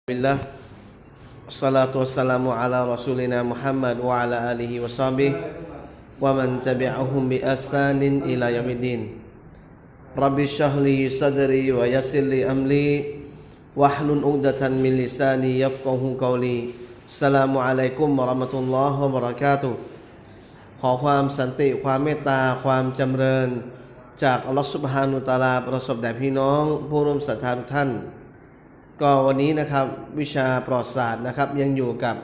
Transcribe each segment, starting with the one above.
Bismillah Assalatu wassalamu ala rasulina Muhammad wa ala alihi wa sahbihi wa man tabi'ahum bi ahsanin ila yaumiddin. Rabbi shrah li sadri wa yassir li amri wahlul 'uqdatam min lisani yafqahu qawli. Assalamualaikum warahmatullahi wabarakatuh.ขอความสันติความเมตตาความจำเริญจากอัลลอฮฺซุบฮานะฮูวะตะอาลาประสบแด่พี่น้องผู้ร่วมศรัทธาทุกท่านก็วันนี้นะครับวิชาปลอดศาสตร์นะครับยังอยู่กับ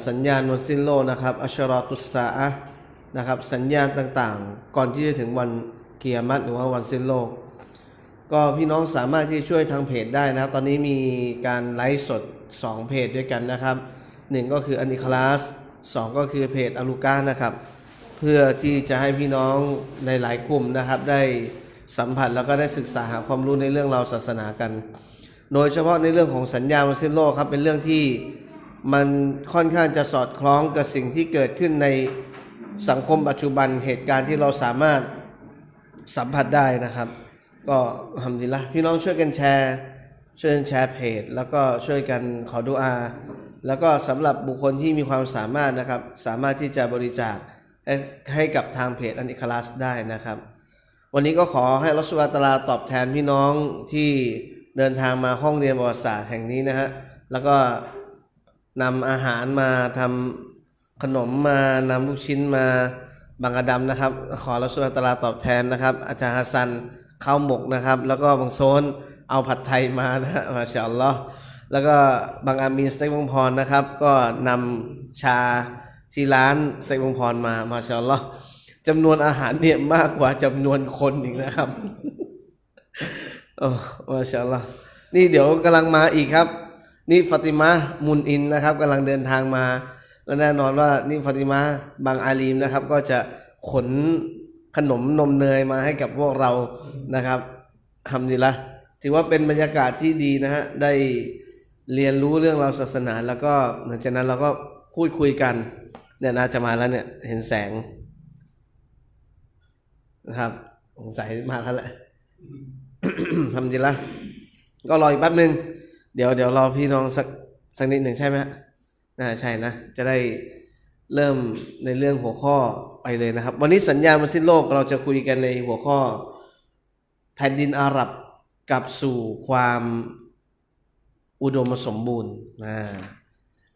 สัญญาณวันสิ้นโลกนะครับอัชรอตุสซาอะห์นะครับสัญญาณต่างๆก่อนที่จะถึงวันกิยามะฮ์หรือว่าวันสิ้นโลกก็พี่น้องสามารถที่ช่วยทางเพจได้นะครับตอนนี้มีการไลฟ์สด2เพจด้วยกันนะครับ1ก็คืออันอิคลาส2ก็คือเพจอาลูกานะครับเพื่อที่จะให้พี่น้องในหลายกลุ่มนะครับได้สัมผัสแล้วก็ได้ศึกษาหาความรู้ในเรื่องราวศาสนากันโดยเฉพาะในเรื่องของสัญญาวันสิ้นโลกครับเป็นเรื่องที่มันค่อนข้างจะสอดคล้องกับสิ่งที่เกิดขึ้นในสังคมปัจจุบันเหตุการณ์ที่เราสามารถสัมผัสได้นะครับก็อัลฮัมดุลิลละห์พี่น้องช่วยกันแชร์เพจแล้วก็ช่วยกันขอดุอาแล้วก็สำหรับบุคคลที่มีความสามารถนะครับสามารถที่จะบริจาคให้กับทางเพจอันอิคลาสได้นะครับวันนี้ก็ขอให้อัลเลาะห์ซุบฮานะฮูวะตะอาลาตอบแทนพี่น้องที่เดินทางมาห้องเรียนประวัติศาสตร์แห่งนี้นะฮะแล้วก็นำอาหารมาทำขนมมานำลูกชิ้นมาบางกระดำนะครับขออัลเลาะห์ซุบฮานะฮูวะตะอาลาตอบแทนนะครับอาจารย์ฮัสซันข้าวหมกนะครับแล้วก็บางโซนเอาผัดไทยมานะฮะมาชาอัลลอฮ์แล้วก็บางอามีนสเต็กบางพรนะครับก็นำชาที่ร้านสเต็กบางพรมาชาอัลลอฮ์จำนวนอาหารเนี่ยมากกว่าจำนวนคนอีกนะครับโอ้มาชาอัลลอฮ์นี่เดี๋ยวกำลังมาอีกครับนี่ฟาติมามุนอินนะครับกำลังเดินทางมาและแน่นอนว่านี่ฟาติมาบางอาลีมนะครับก็จะขนขนมนมเนยมาให้กับพวกเรานะครับอัลฮัมดุลิลละห์ถือว่าเป็นบรรยากาศที่ดีนะฮะได้เรียนรู้เรื่องราวศาสนาแล้วก็หลังจากนั้นเราก็พูดคุยกันเนี่ยน่าจะมาแล้วเนี่ยเห็นแสงนะครับสงสัยมาแล้วแหละ ทำดีละก็รออีกแป๊บนึงเดี๋ยวรอพี่น้องสักนิดหนึ่งใช่ไหมใช่นะจะได้เริ่มในเรื่องหัวข้อไปเลยนะครับวันนี้สัญญาณวันสิ้นโลกเราจะคุยกันในหัวข้อแผ่นดินอาหรับกลับสู่ความอุดมสมบูรณ์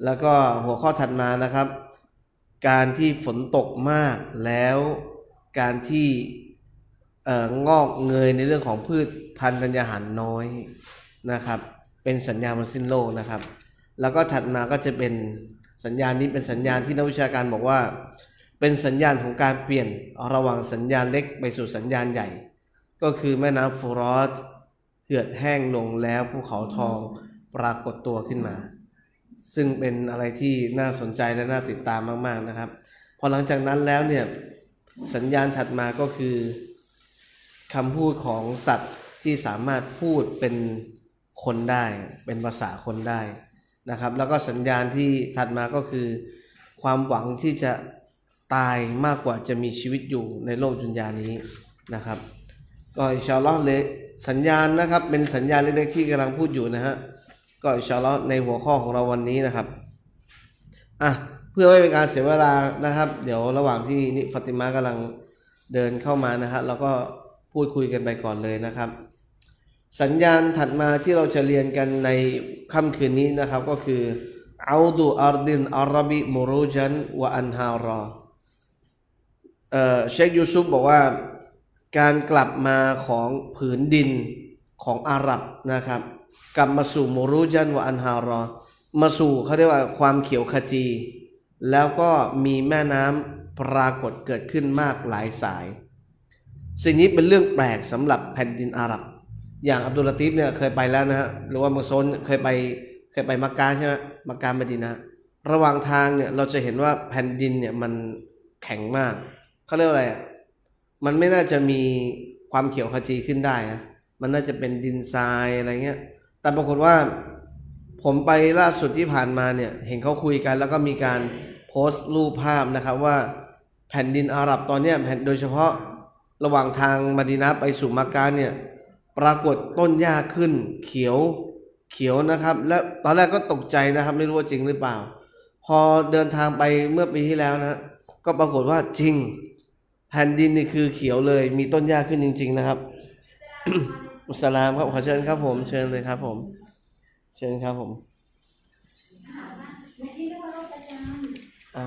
แล้วก็หัวข้อถัดมานะครับการที่ฝนตกมากแล้วการที่งอกเงยในเรื่องของพืชพันธุ์ธัญญาหารน้อยนะครับเป็นสัญญาณวันสิ้นโลกนะครับแล้วก็ถัดมาก็จะเป็นสัญญาณนี้เป็นสัญญาณที่นักวิชาการบอกว่าเป็นสัญญาณของการเปลี่ยนระหว่างสัญญาณเล็กไปสู่สัญญาณใหญ่ก็คือแม่น้ำฟูรอตเหือดแห้งลงแล้วภูเขาทองปรากฏตัวขึ้นมาซึ่งเป็นอะไรที่น่าสนใจและน่าติดตามมากๆนะครับพอหลังจากนั้นแล้วเนี่ยสัญญาณถัดมาก็คือคำพูดของสัตว์ที่สามารถพูดเป็นคนได้เป็นภาษาคนได้นะครับแล้วก็สัญญาณที่ถัดมาก็คือความหวังที่จะตายมากกว่าจะมีชีวิตอยู่ในโลกดุนยานี้นะครับก็อินชาอัลลอฮ์เลยสัญญาณนะครับเป็นสัญญาณเล็กๆที่กำลังพูดอยู่นะฮะก็อินชาอัลลอฮ์ในหัวข้อของเราวันนี้นะครับเพื่อไม่เป็นการเสียเวลานะครับเดี๋ยวระหว่างที่นิฟาติมากำลังเดินเข้ามานะฮะเราก็พูดคุยกันไปก่อนเลยนะครับสัญญาณถัดมาที่เราจะเรียนกันในค่ำคืนนี้นะครับก็คือเอาดูอาร์ดินอาราบิมูรูจันวะอันฮารอเชคยูซุฟบอกว่าการกลับมาของผืนดินของอาหรับนะครับกลับมาสู่มูรูจันวะอันฮารอมาสู่เขาเรียกว่าความเขียวขจีแล้วก็มีแม่น้ำปรากฏเกิดขึ้นมากหลายสายสิ่งนี้เป็นเรื่องแปลกสำหรับแผ่นดินอาหรับอย่างอับดุลลาติฟเนี่ยเคยไปแล้วนะฮะหรือว่าบางโซนเคยไปมักกะใช่ไหมมักกะมะดีนะห์ระหว่างทางเนี่ยเราจะเห็นว่าแผ่นดินเนี่ยมันแข็งมากเขาเรียกว่าอะไรมันไม่น่าจะมีความเขียวขจีขึ้นได้นะมันน่าจะเป็นดินทรายอะไรเงี้ยแต่ปรากฏว่าผมไปล่าสุดที่ผ่านมาเนี่ยเห็นเขาคุยกันแล้วก็มีการโพสต์รูปภาพนะครับว่าแผ่นดินอาหรับตอนนี้โดยเฉพาะระหว่างทางมะดีนะห์ไปสู่มักกะเนี่ยปรากฏต้นหญ้าขึ้นเขียว เขียวนะครับ และตอนแรกก็ตกใจนะครับไม่รู้ว่าจริงหรือเปล่าพอเดินทางไปเมื่อปีที่แล้วนะก็ปรากฏว่าจริงแผ่นดินนี่คือเขียวเลยมีต้นหญ้าขึ้นจริงๆนะครับ อุสลามครับขอเชิญครับผมเชิญเลยครับผมเชิญครับผมอ่า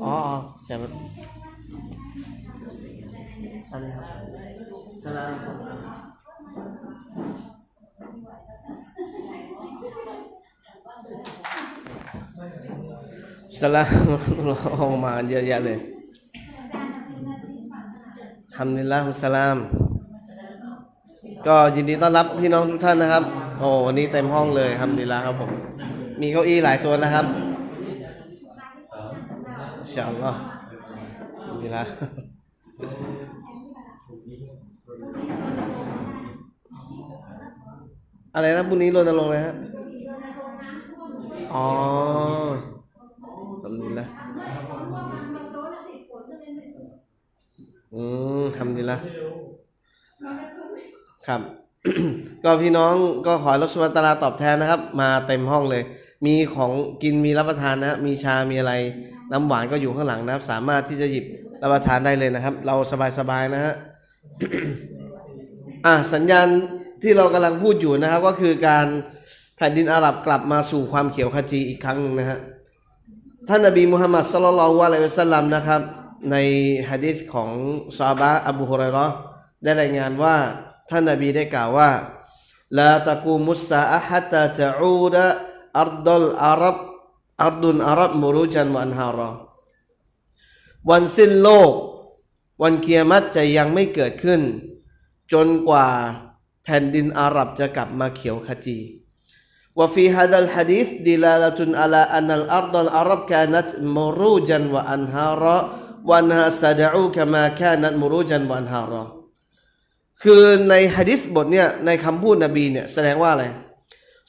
อ๋อใช่ไหมอันนี้ครับสลามสลามออกมาเยอะแยะเลยฮัมดุลิลลาฮุสสลาม ก็ยินดีต้อนรับพี่น้องทุกท่านนะครับโอ้วันนี้เต็มห้องเลยฮัมดุลิลลาฮ์ครับผมมีเก้าอี้หลายตัวนะครับอินชาอัลลอฮ์ฮัมดุลิลลาฮ์อะไรนะพรุ่งนี้รณรงค์เลยฮะอ๋อฮัมดุลิลลาฮ์ฮัมดุลิลลาฮ์ครับ ก็พี่น้องก็ขออัลเลาะห์ซุบฮานะฮูวะตะอาลาตอบแทนนะครับ มาเต็มห้องเลย มีของกินมีรับประทานนะมีชามีอะไรน้ำหวานก็อยู่ข้างหลังนะครับ สามารถที่จะหยิบรับประทานได้เลยนะครับ เราสบายๆนะฮะ สัญญาณที่เรากำลังพูดอยู่นะครับ ก็คือการแผ่นดินอาหรับกลับมาสู่ความเขียวขจีอีกครั้งนึงนะฮะท่านนบีมุฮัมมัดศ็อลลัลลอฮุอะลัยฮิวะซัลลัมนะครับในหะดีษของซอฮาบะห์อบูฮุรอยเราะห์ได้รายงานว่าท่านนบีได้กล่าวว่าลาตะกูมุสซาอะฮะตาตะอูดะอัรดุลอารับอัรดุลอารับมุรูจันวะอันฮารอวันสิ้นโลกวันกิยามะฮ์จะยังไม่เกิดขึ้นจนกว่าแผ่นดินอาหรับจะกลับมาเขียวขจีวะฟีฮาดัลหะดีษดิลาละตุนอะลาอันนัลอัรดัลอารับกานัตมุรูจันวะอันฮารอวันฮาซะดะอูกะมากานัตมุรูจันวะอันฮารอคือในหะดีษบทเนี่ยในคำพูดนบีเนี่ยแสดงว่าอะไร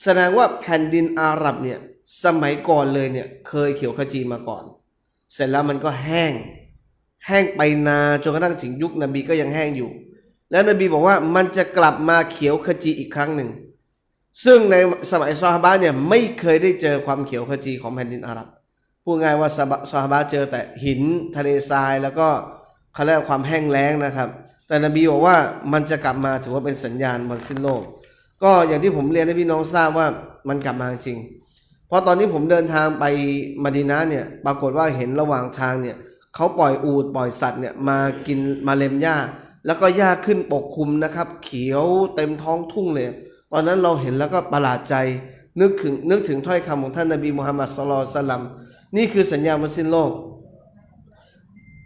แสดงว่าแผ่นดินอาหรับเนี่ยสมัยก่อนเลยเนี่ยเคยเขียวขจีมาก่อนเสร็จแล้วมันก็แห้งไปนานจนกระทั่งถึงยุคนบีก็ยังแห้งอยู่แล้วนบีบอกว่ามันจะกลับมาเขียวขจีอีกครั้งหนึ่งซึ่งในสมัยซอฮาบะห์เนี่ยไม่เคยได้เจอความเขียวขจีของแผ่นดินอาหรับพูดง่ายว่าซอฮาบะห์เจอแต่หินทะเลทรายแล้วก็เขาเรียกความแห้งแล้งนะครับแต่นบีบอกว่ามันจะกลับมาถือว่าเป็นสัญญาณวันสิ้นโลกก็อย่างที่ผมเรียนให้พี่น้องทราบว่ามันกลับมาจริงเพราะตอนนี้ผมเดินทางไปมะดีนะห์เนี่ยปรากฏว่าเห็นระหว่างทางเนี่ยเขาปล่อยอูฐปล่อยสัตว์เนี่ยมากินมาเล็มหญ้าแล้วก็หญ้าขึ้นปกคลุมนะครับเขียวเต็มท้องทุ่งเลยตอนนั้นเราเห็นแล้วก็ประหลาดใจนึกถึงถ้อยคำของท่านนบีมุฮัมมัดศ็อลลัลลอฮุอะลัยฮิวะซัลลัมนี่คือสัญญาณวันสิ้นโลก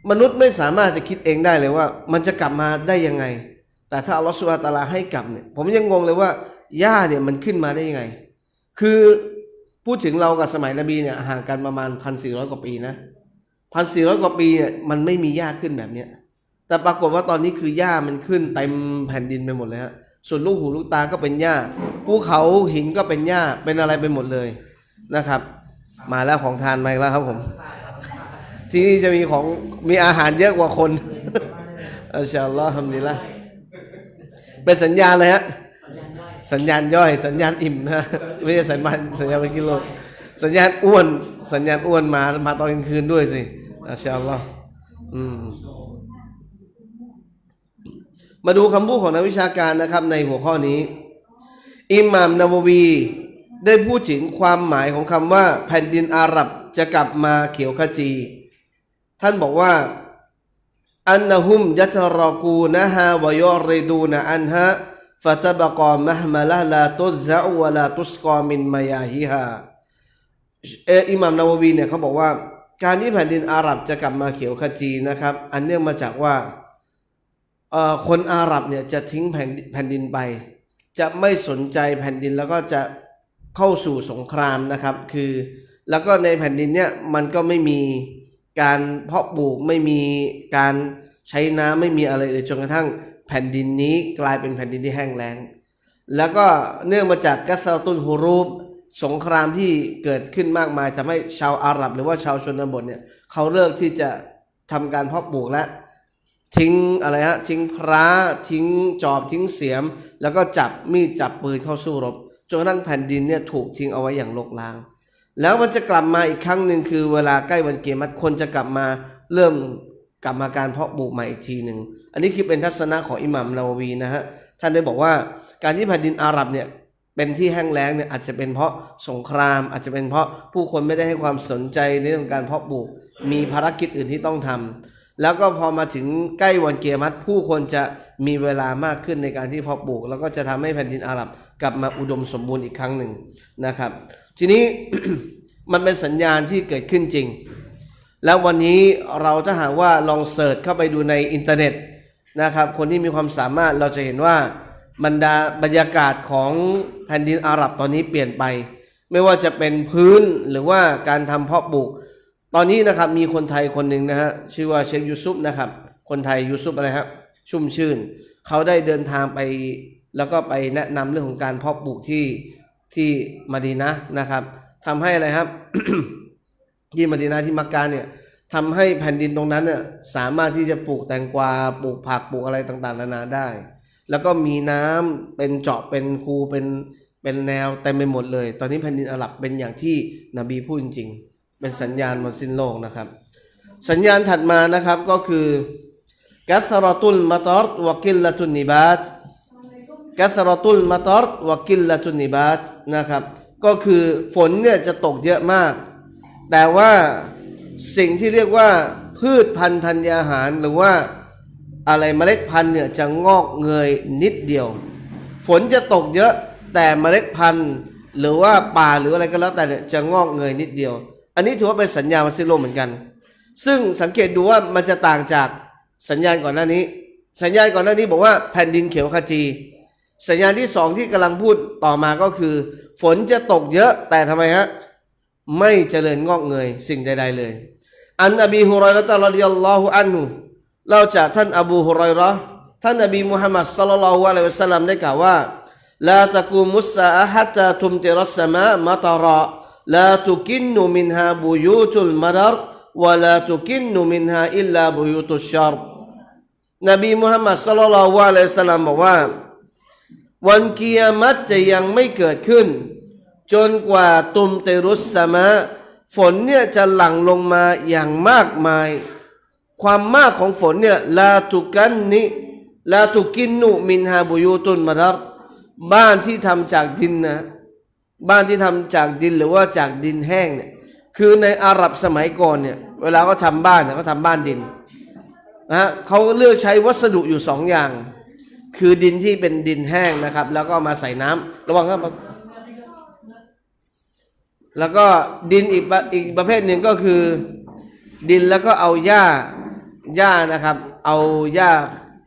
มนุษย์ไม่สามารถจะคิดเองได้เลยว่ามันจะกลับมาได้ยังไงแต่ถ้าอัลลอฮฺซุบฮานะฮูวะตะอาลาให้กลับเนี่ยผมยังงงเลยว่าหญ้าเนี่ยมันขึ้นมาได้ยังไงคือพูดถึงเรากับสมัยนบีเนี่ยห่างกันประมาณ 1,400 กว่าปีนะ 1,400 กว่าปีเนี่ยมันไม่มีหญ้าขึ้นแบบเนี้ยแต่ปรากฏว่าตอนนี้คือหญ้ามันขึ้นเต็มแผ่นดินไปหมดเลยฮะส่วนลูกหูลูกตาก็เป็นหญ้าภูเขาหินก็เป็นหญ้าเป็นอะไรไปหมดเลยนะครับมาแล้วของทานมาแล้วครับผมที่นี่จะมีอาหารเยอะกว่าคนอัลลอฮฺอัลลอฮฺฮัมดุลิลละห์เป็นสัญญาณเลยฮะสัญญาณย่อยสัญญาณอิ่มนะไม่ใช่สัญญาณเป็นกิโลสัญญาณอ้วนมาตอนกลางคืนด้วยสิอัลลอฮฺมาดูคำพูดของนักวิชาการนะครับในหัวข้อนี้อิหม่ามนาววีได้พูดถึงความหมายของคำว่าแผ่นดินอาหรับจะกลับมาเขียวขจีท่านบอกว่าอันนะฮุมยัตรอกูนะฮะวะยอริดูนะอันฮะฟะตะบะกอมะฮมะละลาตุซะวะลาตุสกอมินมายาฮิฮาอิหม่ามนาววีเนี่ยเขาบอกว่าการที่แผ่นดินอาหรับจะกลับมาเขียวขจีนะครับอันเนื่องมาจากว่าคนอาหรับเนี่ยจะทิ้งแผ่นดินไปจะไม่สนใจแผ่นดินแล้วก็จะเข้าสู่สงครามนะครับคือแล้วก็ในแผ่นดินเนี่ยมันก็ไม่มีการเพาะปลูกไม่มีการใช้น้ำไม่มีอะไรเลยจนกระทั่งแผ่นดินนี้กลายเป็นแผ่นดินที่แห้งแล้งแล้วก็เนื่องมาจากกัสซาตุลฮุรูบสงครามที่เกิดขึ้นมากมายทำให้ชาวอาหรับหรือว่าชาวชนบทเนี่ยเขาเลิกที่จะทำการเพาะปลูกและ ทิ้งอะไรฮะทิ้งพระทิ้งจอบทิ้งเสียมแล้วก็จับมีดจับปืนเข้าสู้รบจนกระทั่งแผ่นดินเนี่ยถูกทิ้งเอาไว้อย่างรกร้างแล้วมันจะกลับมาอีกครั้งหนึ่งคือเวลาใกล้วันเกียรติคนจะกลับมาเริ่มกลับมาการเพาะปลูกใหม่อีกทีหนึ่งอันนี้คือเป็นทัศนะของอิหม่ามนาววีนะฮะท่านได้บอกว่าการที่แผ่นดินอาหรับเนี่ยเป็นที่แห้งแล้งเนี่ยอาจจะเป็นเพราะสงครามอาจจะเป็นเพราะผู้คนไม่ได้ให้ความสนใจในเรื่องการเพาะปลูกมีภารกิจอื่นที่ต้องทำแล้วก็พอมาถึงใกล้วันเกียรติผู้คนจะมีเวลามากขึ้นในการที่เพาะปลูกแล้วก็จะทำให้แผ่นดินอาหรับกลับมาอุดมสมบูรณ์อีกครั้งหนึ่งนะครับทีนี้ มันเป็นสัญญาณที่เกิดขึ้นจริงแล้ววันนี้เราถ้าหากว่าลองเสิร์ชเข้าไปดูในอินเทอร์เน็ตนะครับคนที่มีความสามารถเราจะเห็นว่าบรรยากาศของแผ่นดินอาหรับตอนนี้เปลี่ยนไปไม่ว่าจะเป็นพื้นหรือว่าการทำเพาะปลูกตอนนี้นะครับมีคนไทยคนหนึ่งนะฮะชื่อว่าเชคยูซุปนะครับคนไทยยูซุปอะไรครับชุ่มชื่นเขาได้เดินทางไปแล้วก็ไปแนะนำเรื่องของการเพาะปลูกที่มะดีนะห์นะครับทำให้อะไรครับ ที่มะดีนะห์ที่มักกะเนี่ยทำให้แผ่นดินตรงนั้นเนี่ยสามารถที่จะปลูกแตงกวาปลูกผักปลูกอะไรต่างๆนานาได้แล้วก็มีน้ำเป็นเจาะเป็นคูเป็นแนวเต็มไปหมดเลยตอนนี้แผ่นดินอาหรับเป็นอย่างที่นบีพูดจริงๆเป็นสัญญาณวันสิ้นโลกนะครับสัญญาณถัดมานะครับก็คือกัสรตุลมัตรวะกิลละตุนนิบาตกัสรตุลมัตรวะกิลละตุนนิบาตนะครับก็คือฝนเนี่ยจะตกเยอะมากแต่ว่าสิ่งที่เรียกว่าพืชพันธุ์ธัญญาหารหรือว่าอะไรเมล็ดพันธุ์เนี่ยจะงอกเงยนิดเดียวฝนจะตกเยอะแต่เมล็ดพันธุ์หรือว่าป่าหรืออะไรก็แล้วแต่เนี่ยจะงอกเงยนิดเดียวอันนี้ถือว่าเป็นสัญญาณวันสิ้นโลกเหมือนกันซึ่งสังเกตดูว่ามันจะต่างจากสัญญาณก่อนหน้านี้สัญญาณก่อนหน้านี้บอกว่าแผ่นดินเขียวขจีสัญญาณที่สองที่กำลังพูดต่อมาก็คือฝนจะตกเยอะแต่ทำไมฮะไม่เจริญงอกเงยสิ่งใดๆเลยอันอบีฮุรอยเราะฮ์รอฎิยัลลอฮุอันฮุเล่าจากท่านอบูฮุรอยเราะห์ท่านนบีมุฮัมมัดศ็อลลัลลอฮุอะลัยฮิวะซัลลัมได้กล่าวว่าลาตะกูมุสซาอะฮ์ฮัตตาตุมติรัสสมามัตราลาตุกินนุมินฮาบุยูตุลมัดรวะลาตุกินนุมินฮาอิลลาบุยูตุชชัรนบีมุฮัมมัดศ็อลลัลลอฮุอะลัยฮิวะซัลลัมบอกว่าวันกิยามะฮ์จะยังไม่เกิดขึ้นจนกว่าตุมติรุสสมาฝนเนี่ยจะหลั่งลงมาอย่างมากมายความมากของฝนเนี่ยลาตุกินนุมินฮาบุยูตุนมัดรบ้านที่ทำจากดินนะบ้านที่ทำจากดินหรือว่าจากดินแห้งเนี่ยคือในอาหรับสมัยก่อนเนี่ยเวลาเขาทำบ้านเนี่ยเขาทำบ้านดินนะเขาเลือกใช้วัสดุอยู่สองอย่างคือดินที่เป็นดินแห้งนะครับแล้วก็มาใส่น้ำระวังครับแล้วก็ดินอีกประเภทหนึ่งก็คือดินแล้วก็เอาหญ้านะครับเอาหญ้า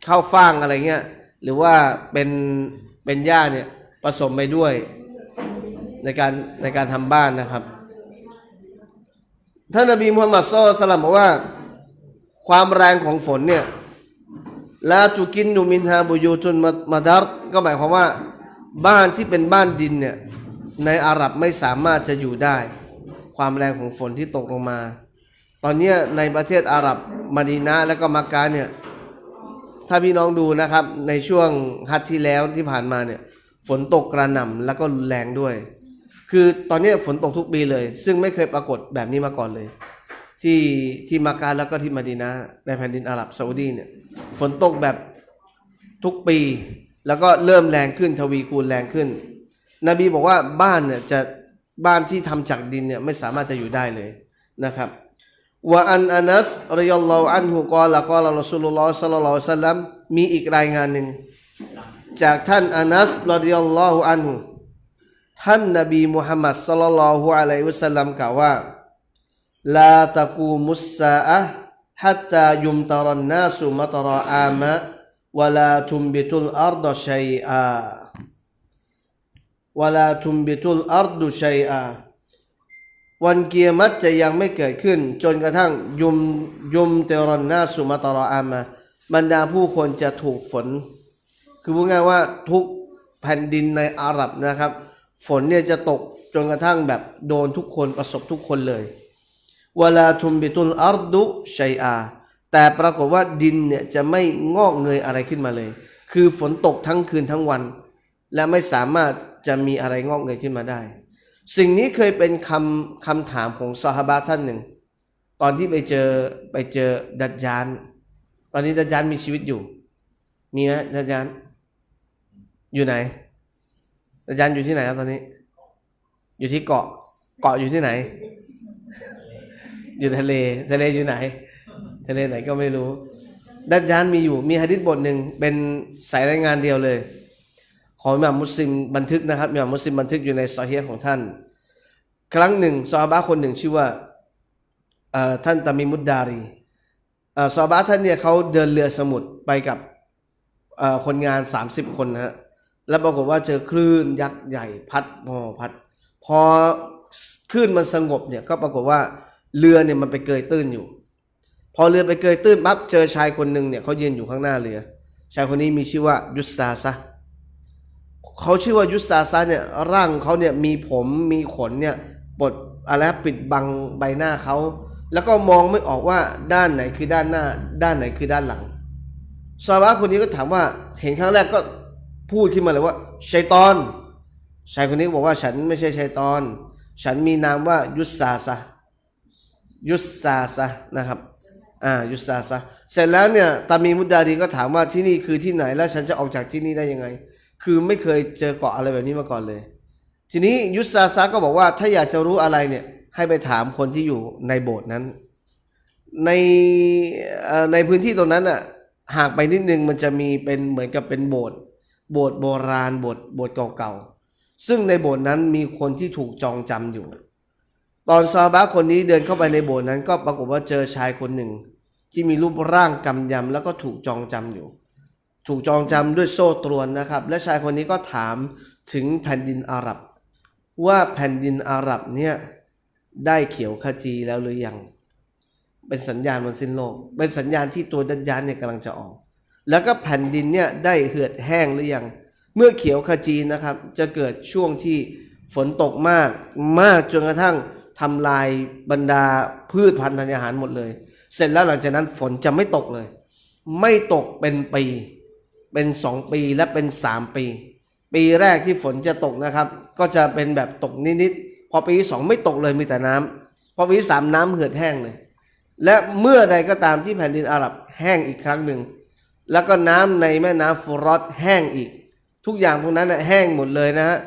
ข้าวฟ่างอะไรเงี้ยหรือว่าเป็นหญ้าเนี่ยผสมไปด้วยในการทำบ้านนะครับท่านนบีมุฮัมมัดศ็อลลัลลอฮุอะลัยฮิวะซัลลัมบอกว่าความแรงของฝนเนี่ยลาตุกินนุมินฮาบุยูตุนมัดรก็หมายความว่าบ้านที่เป็นบ้านดินเนี่ยในอาหรับไม่สามารถจะอยู่ได้ความแรงของฝนที่ตกลงมาตอนนี้ในประเทศอาหรับมะดีนะห์และก็มักกะเนี่ยถ้าพี่น้องดูนะครับในช่วงฮัจญ์ที่แล้วที่ผ่านมาเนี่ยฝนตกกระหน่ำแล้วก็รุนแรงด้วยคือตอนนี้ฝนตกทุกปีเลยซึ่งไม่เคยปรากฏแบบนี้มาก่อนเลยที่มักกะแล้วก็ที่มะดีนะห์ในแผ่นดินอาหรับซาอุดีเนี่ยฝนตกแบบทุกปีแล้วก็เริ่มแรงขึ้นทวีคูณแรงขึ้นนบีบอกว่าบ้านบ้านที่ทำจากดินเนี่ยไม่สามารถจะอยู่ได้เลยนะครับวะอันอานัสรอยัลลอฮุอันฮุกอลรอซูลุลลอฮ์ศ็อลลัลลอฮุอะลัยฮิวะซัลลัมมีอีกรายงานหนึ่งจากท่านอานัสรอฎิยัลลอฮุอันฮุท่านนบีมุฮัมมัดศ็อลลัลลอฮุอะลัยฮิวะซัลลัมกล่าวว่าลาตะกูมุสซาอะฮ์ฮัตตายุมตะรันนาสุมัตราอามะวะลาทุมบิตุลอัรฎชัยอาวะลาทุมบิตุลอัรฎชัยอาวันกิยามะฮ์จะยังไม่เกิดขึ้นจนกระทั่งยุมเตรอนนาสุมัตราอามะบรรดาผู้คนจะถูกฝนคือพูดง่ายว่าทุกแผ่นดินในอาหรับนะครับฝนเนี่ยจะตกจนกระทั่งแบบโดนทุกคนประสบทุกคนเลยวะลาทุมบิตุลอัรฎชัยอา แต่ปรากฏว่าดินเนี่ยจะไม่งอกเงยอะไรขึ้นมาเลยคือฝนตกทั้งคืนทั้งวันและไม่สามารถจะมีอะไรงอกเงยขึ้นมาได้สิ่งนี้เคยเป็นคำถามของซอฮาบะห์ท่านหนึ่งตอนที่ไปเจอดัจญาลตอนนี้ดัจญาลมีชีวิตอยู่มีไหมดัจญาลอยู่ไหนดัจญาลอยู่ที่ไหนครับตอนนี้อยู่ที่เกาะอยู่ที่ไหนอยู่ทะเลอยู่ไหนทะเลไหนก็ไม่รู้ดัจญาลมีอยู่มีหะดีษบทหนึ่งเป็นสายรายงานเดียวเลยของอิหม่ามมุสลิมบันทึกนะครับอิหม่ามมุสลิมบันทึกอยู่ในซอฮีฮ์ของท่านครั้งหนึ่งซอฮาบะห์คนหนึ่งชื่อว่าท่านตามีมุดดารีซอฮาบะห์ท่านเนี่ยเขาเดินเรือสมุทรไปกับคนงาน30คนนะฮะแล้วปรากฏว่าเจอคลื่นยักษ์ใหญ่พัดพอคลื่นมันสงบเนี่ยก็ปรากฏว่าเรือเนี่ยมันไปเกยตื้นอยู่พอเรือไปเกยตื้นปั๊บเจอชายคนหนึ่งเนี่ยเขายืนอยู่ข้างหน้าเรือชายคนนี้มีชื่อว่ายุสซาซะเขาชื่อว่ายุสซาซะเนี่ยร่างเขาเนี่ยมีผมมีขนเนี่ยปดอะไรปิดบังใบหน้าเขาแล้วก็มองไม่ออกว่าด้านไหนคือด้านหน้าด้านไหนคือด้านหลังซอฮาบะห์คนนี้ก็ถามว่าเห็นครั้งแรกก็พูดขึ้นมาเลยว่าชัยฏอนชายคนนี้บอกว่าฉันไม่ใช่ชัยฏอนฉันมีนามว่ายุสซาซะนะครับยุสซาซะเสร็จแล้วเนี่ยตามีมุดดารีก็ถามว่าที่นี่คือที่ไหนแล้วฉันจะออกจากที่นี่ได้ยังไงคือไม่เคยเจอเกาะอะไรแบบนี้มาก่อนเลยทีนี้ยุสซาซะก็บอกว่าถ้าอยากจะรู้อะไรเนี่ยให้ไปถามคนที่อยู่ในโบสถ์นั้นในพื้นที่ตรงนั้นอ่ะห่างไปนิดนึงมันจะมีเป็นเหมือนกับเป็นโบสถ์โบราณโบสถ์เก่าๆซึ่งในโบสถ์นั้นมีคนที่ถูกจองจำอยู่ตอนซอฮาบะห์คนนี้เดินเข้าไปในโบสถ์นั้นก็ปรากฏว่าเจอชายคนหนึ่งที่มีรูปร่างกำยำแล้วก็ถูกจองจำอยู่ถูกจองจำด้วยโซ่ตรวนนะครับและชายคนนี้ก็ถามถึงแผ่นดินอาหรับว่าแผ่นดินอาหรับเนี่ยได้เขียวขจีแล้วหรือยังเป็นสัญญาณวันสิ้นโลกเป็นสัญญาณที่ตัวดัจญาลเนี่ยกำลังจะออกแล้วก็แผ่นดินเนี่ยได้เหือดแห้งหรือยังเมื่อเขียวขจีนะครับจะเกิดช่วงที่ฝนตกมากจนกระทั่งทำลายบรรดาพืชพันธุ์ธัญญาหารหมดเลยเสร็จแล้วหลังจากนั้นฝนจะไม่ตกเลยไม่ตกเป็นปีเป็น2 ปีและเป็น3 ปีปีแรกที่ฝนจะตกนะครับก็จะเป็นแบบตกนิดๆพอปีที่2ไม่ตกเลยมีแต่น้ำพอปีที่3น้ำเหือดแห้งเลยและเมื่อใดก็ตามที่แผ่นดินอาหรับแห้งอีกครั้งหนึ่งแล้วก็น้ำในแม่น้ำฟุรอตแห้งอีกทุกอย่างพวกนั้นแห้งหมดเลยนะฮะ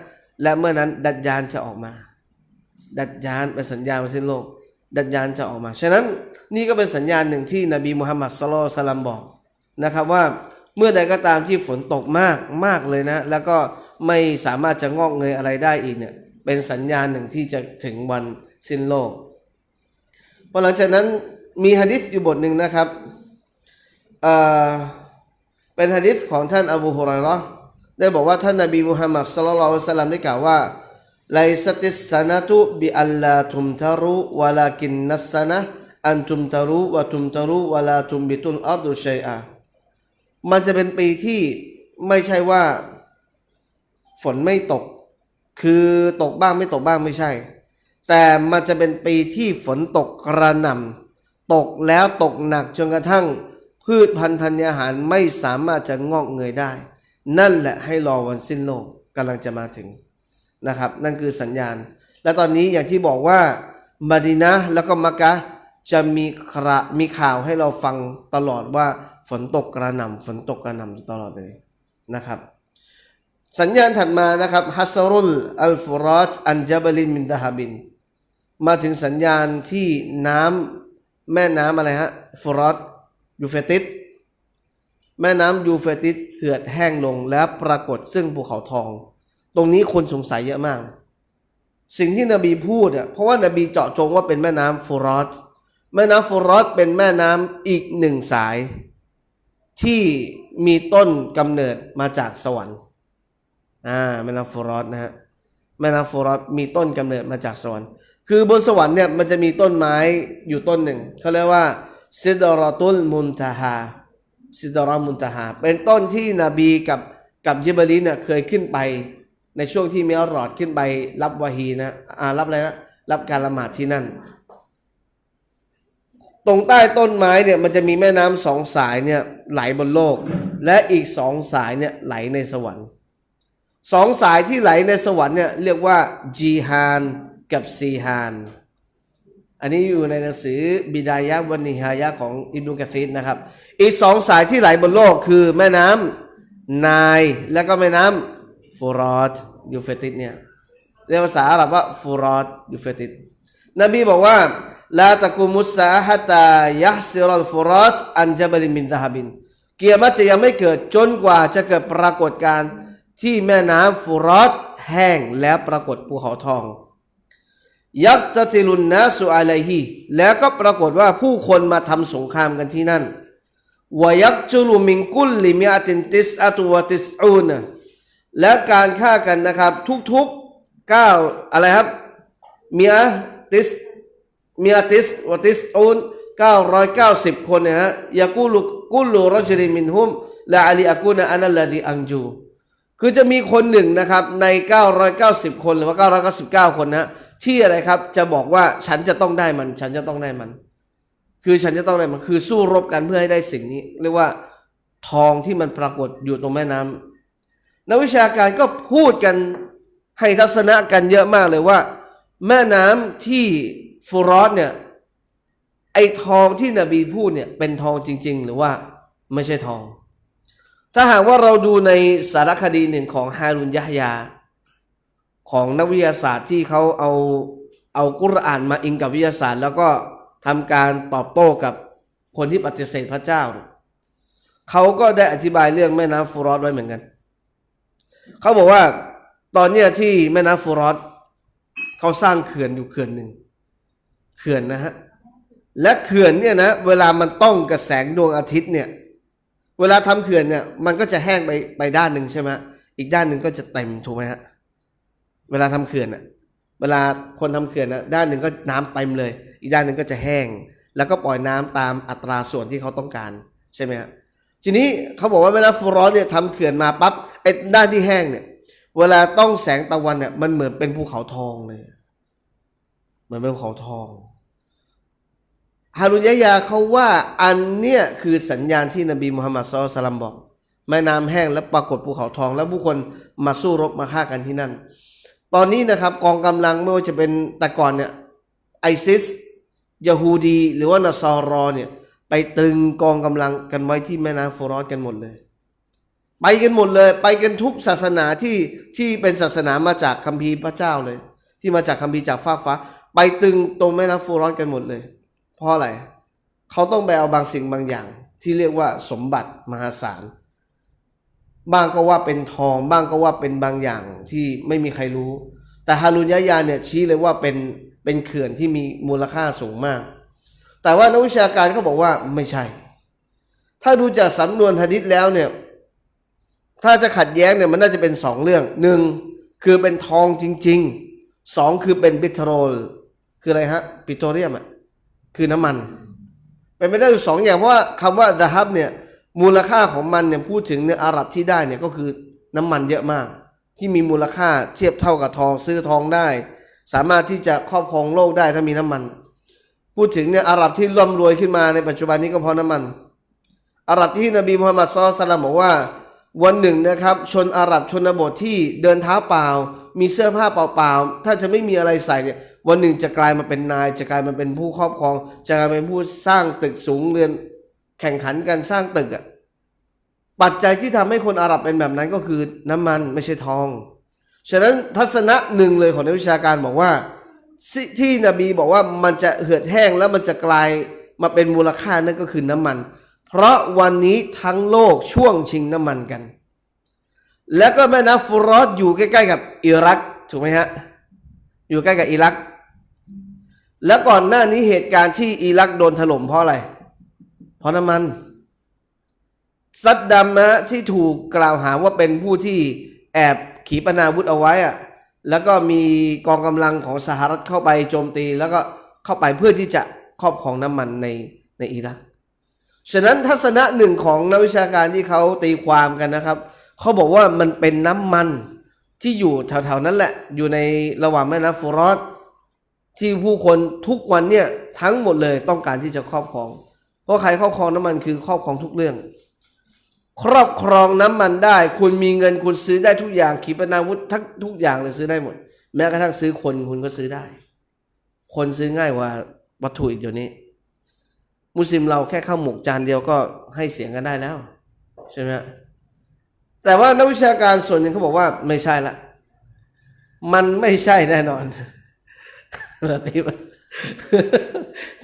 และเมื่อนั้นดัจญาลจะออกมาดัจญาลเป็นสัญญาณวันสิ้นโลกดัจญาลจะออกมาฉะนั้นนี่ก็เป็นสัญญาณหนึ่งที่นบีมุฮัมมัดศ็อลลัลลอฮุอะลัยฮิวะซัลลัมบอกนะครับว่าเมื่อใดก็ตามที่ฝนตกมากเลยนะแล้วก็ไม่สามารถจะงอกเงยอะไรได้อีกเนี่ยเป็นสัญญาณหนึ่งที่จะถึงวันสิ้นโลกพอหลังจากนั้นมีหะดีษอยู่บทหนึ่งนะครับเป็นหะดีษของท่านอบูฮุรอยเราะห์ได้บอกว่าท่านนบีมุฮัมมัดศ็อลลัลลอฮุอะลัยฮิวะซัลลัมได้กล่าวว่าไลซัติสซะนะตุบิอัลลาตุมตารุวะลากินนัสซะนะอันตุมตารุวะตุมตารุวะลาตุมบิตุลอัรดุชัยอะมันจะเป็นปีที่ไม่ใช่ว่าฝนไม่ตกคือตกบ้างไม่ตกบ้างไม่ใช่แต่มันจะเป็นปีที่ฝนตกกระหน่ำตกแล้วตกหนักจนกระทั่งพืชพันธุ์ธัญญาหารไม่สามารถจะงอกเงยได้นั่นแหละให้รอวันสิ้นโลกกำลังจะมาถึงนะครับนั่นคือสัญญาณและตอนนี้อย่างที่บอกว่ามะดีนะห์แล้วก็มักกะฮ์จะมีข่าวให้เราฟังตลอดว่าฝนตกกระหน่ำอยู่ตลอดเลยนะครับสัญญาณถัดมานะครับฮัสรุลอัลฟุรอตอันจับลินมินดะฮาบินมาถึงสัญญาณที่น้ำแม่น้ำอะไรฮะฟุรอตยูเฟรติสแม่น้ำยูเฟรติสเหือดแห้งลงแล้วปรากฏซึ่งภูเขาทองตรงนี้คนสงสัยเยอะมากสิ่งที่นบีพูดเพราะว่านบีเจาะจงว่าเป็นแม่น้ำฟุรอตแม่น้ำฟุรอตเป็นแม่น้ำอีกหนึ่งสายที่มีต้นกำเนิดมาจากสวรรค์แม่น้ำฟุรอตนะฮะแม่น้ำฟุรอตมีต้นกำเนิดมาจากสวรรค์คือบนสวรรค์เนี่ยมันจะมีต้นไม้อยู่ต้นหนึ่งเขาเรียกว่าซิดเราะตุลมุนตะฮาเป็นต้นที่นบีกับญิบรีลเนี่ยเคยขึ้นไปในช่วงที่มิอ์รอจขึ้นไปรับวะฮีนะรับอะไรนะรับการละหมาดที่นั่น ตรงใต้ต้นไม้เนี่ยมันจะมีแม่น้ำสองสายเนี่ยไหลบนโลกและอีกสองสายเนี่ยไหลในสวรรค์สองสายที่ไหลในสวรรค์เนี่ยเรียกว่าจีฮานกับซีฮานอันนี้อยู่ในหนังสือบิดายะห์วันิฮายะห์ของอิบนุกะซีรนะครับอีกสองสายที่ไหลบนโลกคือแม่น้ำไนล์และก็แม่น้ำฟูรอตยูเฟรติสเนี่ยเรียกภาษาอาหรับว่าฟูรอตยูเฟรติสนบีบอกว่าลาตะกุมุสซาฮะตายะฮซิรัลฟูรอตอันญะบลินมินซะฮบินเกียรติจะยังไม่เกิดจนกว่าจะเกิดปรากฏการณ์ที่แม่น้ำฟูรอตแห้งแล้วปรากฏภูเขาทองยักตติลุนนาสุอะลัยฮิแล้วก็ปรากฏว่าผู้คนมาทำสงครามกันที่นั่นวะยักจุลุมินกุลลิมิอะตินติสอะตุวะติสอูนและการฆ่ากันนะครับทุกๆ9อะไรครับมิอะติสวะติสอูน990คนนะฮะยะกูลุกุลลุรจุลินมินฮุมละอะลีอะกูนะอะนัลลดีอันจูคือจะมีคนหนึ่งนะครับใน990คนหรือว่า999คนนะที่อะไรครับจะบอกว่าฉันจะต้องได้มันฉันจะต้องได้มันคือฉันจะต้องได้มันคือสู้รบกันเพื่อให้ได้สิ่งนี้เรียกว่าทองที่มันปรากฏอยู่ตรงแม่น้ำนักวิชาการก็พูดกันให้ทัศนะกันเยอะมากเลยว่าแม่น้ำที่ฟูรอตเนี่ยไอทองที่นบีพูดเนี่ยเป็นทองจริงๆหรือว่าไม่ใช่ทองถ้าหากว่าเราดูในสารคดีหนึ่งของฮารุนยะฮยาของนักวิทยาศาสตร์ที่เขาเอากุรอานมาอิงกับวิทยาศาสตร์แล้วก็ทำการตอบโต้กับคนที่ปฏิเสธพระเจ้าเขาก็ได้อธิบายเรื่องแม่น้ำฟูรอตไว้เหมือนกันเขาบอกว่าตอนเนี้ยที่แม่น้ำฟูรอตเขาสร้างเขื่อนอยู่เขื่อนหนึ่งเขื่อนนะฮะและเขื่อนเนี่ยนะเวลามันต้องกับแสงดวงอาทิตย์เนี่ยเวลาทำเขื่อนเนี่ยมันก็จะแห้งไปด้านหนึ่งใช่ไหมอีกด้านหนึ่งก็จะเต็มถูกไหมฮะเวลาทำเขื่อนอ่ะเวลาคนทำเขื่อนอ่ะด้านหนึ่งก็น้ำเต็มเลยอีกด้านหนึ่งก็จะแห้งแล้วก็ปล่อยน้ำตามอัตราส่วนที่เขาต้องการใช่ไหมฮะทีนี้เขาบอกว่าเวลาฟูรอตเนี่ยทำเขื่อนมาปั๊บไอ้ด้านที่แห้งเนี่ยเวลาต้องแสงตะวันเนี่ยมันเหมือนเป็นภูเขาทองเลยเหมือนเป็นภูเขาทองฮารุนยะยาเขาว่าอันเนี่ยคือสัญญาณที่นบีมุฮัมมัดศ็อลลัลลอฮุอะลัยฮิวะซัลลัมบอกแม่น้ำแห้งและปรากฏภูเขาทองแล้วผู้คนมาสู้รบมาฆ่ากันที่นั่นตอนนี้นะครับกองกำลังไม่ว่าจะเป็นแต่ก่อนเนี่ยไอซิสยะฮูดีหรือว่านัสซอรอเนี่ยไปตรึงกองกำลังกันไว้ที่แม่น้ำฟูรอตกันหมดเลยไปกันหมดเลยไปกันทุกศาสนาที่เป็นศาสนามาจากคัมภีร์พระเจ้าเลยที่มาจากคัมภีร์จากฟ้าไปตึงตรงแม่น้ำฟูรอตกันหมดเลยเพราะอะไรเขาต้องไปเอาบางสิ่งบางอย่างที่เรียกว่าสมบัติมหาศาลบ้างก็ว่าเป็นทองบ้างก็ว่าเป็นบางอย่างที่ไม่มีใครรู้แต่ฮารุนยะยาเนี่ยชี้เลยว่าเป็นเขื่อนที่มีมูลค่าสูงมากแต่ว่านักวิชาการเขาบอกว่าไม่ใช่ถ้าดูจากสำนวนหะดีษแล้วเนี่ยถ้าจะขัดแย้งเนี่ยมันน่าจะเป็น2เรื่อง1คือเป็นทองจริงๆ2คือเป็นปิโตรลคืออะไรฮะปิโตรเลียมอ่ะคือน้ำมันเป็นไปได้อยู่2อย่างเพราะว่าคำว่าดะฮับเนี่ยมูลค่าของมันเนี่ยพูดถึงเนี่ยอาหรับที่ได้เนี่ยก็คือน้ำมันเยอะมากที่มีมูลค่าเทียบเท่ากับทองซื้อทองได้สามารถที่จะครอบครองโลกได้ถ้ามีน้ำมันพูดถึงเนี่ยอาหรับที่ร่ำรวยขึ้นมาในปัจจุบันนี้ก็เพราะน้ำมันอาหรับที่นบีมุฮัมมัดศ็อลลัลลอฮุอะลัยฮิวะซัลลัมบอกว่าวันหนึ่งนะครับชนอาหรับชนบทที่เดินเท้าเปล่ามีเสื้อผ้าเปล่าๆถ้าจะไม่มีอะไรใส่เนี่ยวันหนึ่งจะกลายมาเป็นนายจะกลายมาเป็นผู้ครอบครองจะกลายเป็นผู้สร้างตึกสูงเรือนแข่งขันกันสร้างตึกอ่ะปัจจัยที่ทำให้คนอาหรับเป็นแบบนั้นก็คือน้ำมันไม่ใช่ทองฉะนั้นทัศนะหนึ่งเลยของนักวิชาการบอกว่าที่นบีบอกว่ามันจะเหือดแห้งแล้วมันจะกลายมาเป็นมูลค่านั่นก็คือน้ำมันเพราะวันนี้ทั้งโลกช่วงชิงน้ำมันกันแล้วก็แม่น้ำฟูรอตอยู่ใกล้ๆกับอิรักถูกไหมฮะอยู่ใกล้กับอิรักแล้วก่อนหน้านี้เหตุการณ์ที่อิรักโดนถล่มเพราะอะไรเพราะน้ำมันซัดดัมนะที่ถูกกล่าวหาว่าเป็นผู้ที่แอบขีปนาวุธเอาไว้อะแล้วก็มีกองกำลังของสหรัฐเข้าไปโจมตีแล้วก็เข้าไปเพื่อที่จะครอบครองน้ำมันในอิรักฉะนั้นทัศนะหนึ่งของนักวิชาการที่เขาตีความกันนะครับเขาบอกว่ามันเป็นน้ำมันที่อยู่แถวๆนั้นแหละอยู่ในระหว่างแม่น้ำฟูรอต ที่ผู้คนทุกวันเนี่ยทั้งหมดเลยต้องการที่จะครอบครองเพราะใครครอบครองน้ำมันคือครอบครองทุกเรื่องครอบครองน้ำมันได้คุณมีเงินคุณซื้อได้ทุกอย่างขีปนาวุธทั้งทุกอย่างเลยซื้อได้หมดแม้กระทั่งซื้อคนคุณก็ซื้อได้คนซื้อง่ายกว่าวัตถุอีกเดี๋ยวนี้มุสลิมเราแค่ข้าวหมกจานเดียวก็ให้เสียงกันได้แล้วใช่ไหมแต่ว่านักวิชาการส่วนหนึ่งเขาบอกว่าไม่ใช่ละมันไม่ใช่แน่นอนแบบนี้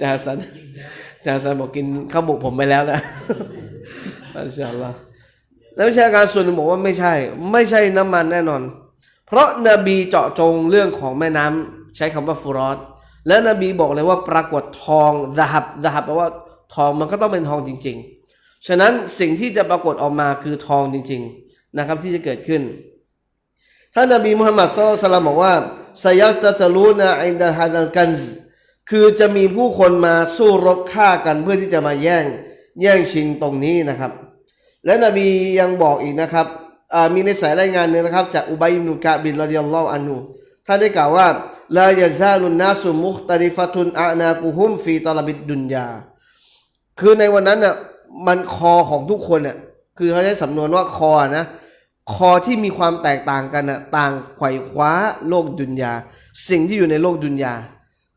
จ่าสันบอกกินข้าวหมกผมไปแล้วนะอัลลอฮฺนักวิชาการส่วนหนึ่งบอกว่าไม่ใช่น้ำมันแน่นอนเพราะนบีเจาะจงเรื่องของแม่น้ำใช้คำว่าฟุรอตและนบีบอกเลยว่าปรากฏทองซะฮับแปลว่าทองมันก็ต้องเป็นทองจริงๆฉะนั้นสิ่งที่จะปรากฏออกมาคือทองจริงๆนะครับที่จะเกิดขึ้นท่านนบีมุฮัมมัดศ็อลลัลลอฮุอะลัยฮิวะซัลลัมบอกว่าซะยักตะลูนะอินดะฮาซัลกันซคือจะมีผู้คนมาสู้รบฆ่ากันเพื่อที่จะมาแย่งชิงตรงนี้นะครับและนบียังบอกอีกนะครับมีในสายรายงานหนึ่งนะครับจากอุบัยอิบนุกะบินรอฎิยัลลอฮุอันฮุท่านได้กล่าวว่าลายะซาลุนนาสุมุคตะลิฟะตุนอะนากุฮุมฟีตะลบิดดุนยาคือในวันนั้นน่ะมันคอของทุกคนน่ะคือเขาใช้สำนวนว่าคอนะคอที่มีความแตกต่างกันน่ะต่างไขว่คว้าโลกดุนยาสิ่งที่อยู่ในโลกดุนยา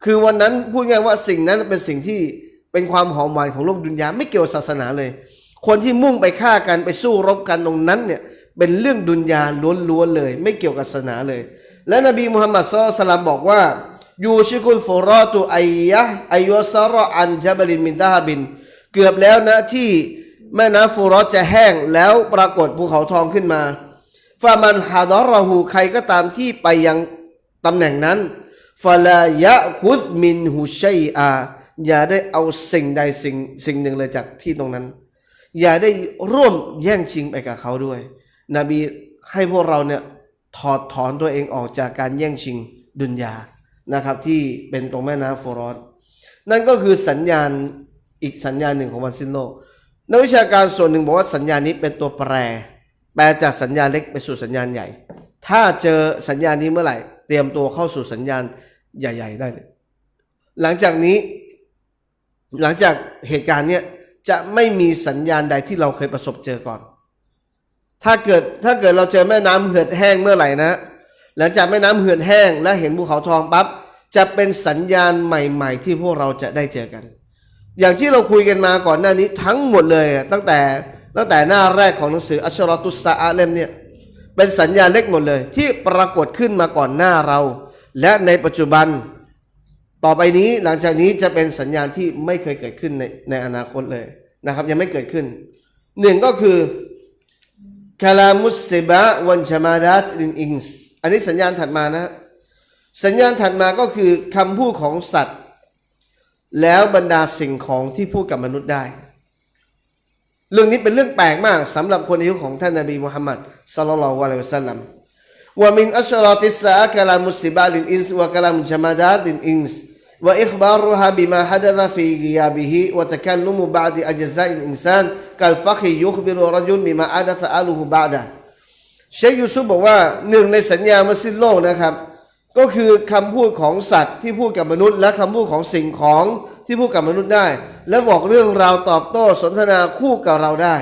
คือวันนั้นพูดง่ายว่าสิ่งนั้นเป็นสิ่งที่เป็นความหอมหวานของโลกดุนยาไม่เกี่ยวกับศาสนาเลยคนที่มุ่งไปฆ่ากันไปสู้รบกันตรงนั้นเนี่ยเป็นเรื่องดุนยาล้วนๆเลยไม่เกี่ยวกับศาสนาเลยและนบีมุฮัมมัดศ็อลลัลลอฮุอะลัยฮิวะซัลลัมบอกว่ายูชิกุลฟุรอตุอัยซะรออันญะบลินมินดะฮบินเกือบแล้วนะที่แม่น้ำฟุรอตจะแห้งแล้วปรากฏภูเขาทองขึ้นมาฟะมันฮะดะรอฮูใครก็ตามที่ไปยังตำแหน่งนั้นฟะลายะคุซมินฮุชัยอาอย่าได้เอาสิ่งใดสิ่งหนึ่งเลยจากที่ตรงนั้นอย่าได้ร่วมแย่งชิงไปกับเขาด้วยนบีให้พวกเราเนี่ยถอดถอนตัวเองออกจากการแย่งชิงดุนยานะครับที่เป็นตรงแม่น้ำฟุรอตนั่นก็คือสัญญาณอีกสัญญาณหนึ่งของวันสิ้นโลกนักวิชาการส่วนหนึ่งบอกว่าสัญญาณนี้เป็นตัวแปรจากสัญญาณเล็กไปสู่สัญญาณใหญ่ถ้าเจอสัญญาณนี้เมื่อไหร่เตรียมตัวเข้าสู่สัญญาณใหญ่ๆได้เลยหลังจากเหตุการณ์เนี้ยจะไม่มีสัญญาณใดที่เราเคยประสบเจอก่อนถ้าเกิดเราเจอแม่น้ำเหือดแห้งเมื่อไหร่นะหลังจากแม่น้ำเหือดแห้งและเห็นภูเขาทองปั๊บจะเป็นสัญญาณใหม่ๆที่พวกเราจะได้เจอกันอย่างที่เราคุยกันมาก่อนหน้านี้ทั้งหมดเลยตั้งแต่หน้าแรกของหนังสืออัชรอตุสซาอะห์เล่มเนี่ยเป็นสัญญาณเล็กหมดเลยที่ปรากฏขึ้นมาก่อนหน้าเราและในปัจจุบันต่อไปนี้หลังจากนี้จะเป็นสัญญาณที่ไม่เคยเกิดขึ้นในอนาคตเลยนะครับยังไม่เกิดขึ้นหนึ่งก็คือคาลามุสซิบะวันชามาดัตลินอิงส์อันนี้สัญญาณถัดมานะสัญญาณถัดมาก็คือคำพูดของสัตว์แล้วบรรดาสิ่งของที่พูดกับมนุษย์ได้เรื่องนี้เป็นเรื่องแปลกมากสำหรับคนอายุของท่านนบีมุฮัมมัดศ็อลลัลลอฮุอะลัยฮิวะซัลลัมว่ามินอัชรอติสซาอะคาลามุสซิบะลินอิงส์วะคาลามุชามาดัตลินอิงส์وإخبارها بما حدث في غيابه وتكلم بعض أجزاء الإنسان كالفخذ يخبر رجل بما حدث آله بعده เชคยูซุฟบอกว่าหนึ่งในสัญญามาสิ้นโลกนะครับก็คือคำพูดของสัตว์ที่พูดกับมนุษย์และคำพูดของสิ่งของที่พูดกับมนุษย์ได้และบอกเรื่องราวตอบโต้สนทนาคู่กับเราได้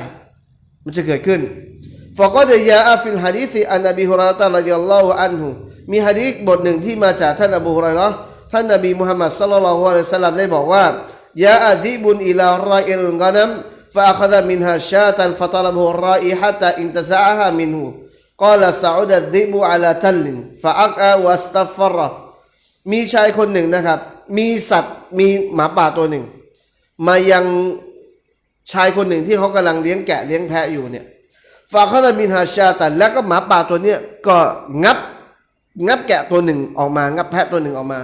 มันจะเกิดขึ้นฟะกอดยาอะฟิลหะดีษอันนบีฮุรอยเราะฮ์รอฎิยัลลอฮุอันฮุมีหะดีษบทหนึ่งที่มาจากท่านอบูฮุรอยเราะห์ท่านนบีมุฮัมมัดศ็อลลัลลอฮุอะลัยฮิวะซัลลัมได้บอกว่ายาอะดิบุนอิลารออิลกะนัมฟะอะคซะมินฮาชาตันฟะตะลับฮุรออิฮะตาอินตะซะอะฮามินฮูกอลซะอุดะดิบุอะลาตัลลินฟะอักอะวัสตัฟรมีชายคนหนึ่งนะครับมีสัตว์มีหมาป่าตัวหนึ่งมายังชายคนหนึ่งที่เขากำลังเลี้ยงแกะเลี้ยงแพะอยู่เนี่ยฟะอะคซะมินฮาชาตันแล้วก็หมาป่าตัวเนี้ยก็งับแกะตัวหนึ่งออกมางับแพะตัวหนึ่งออกมา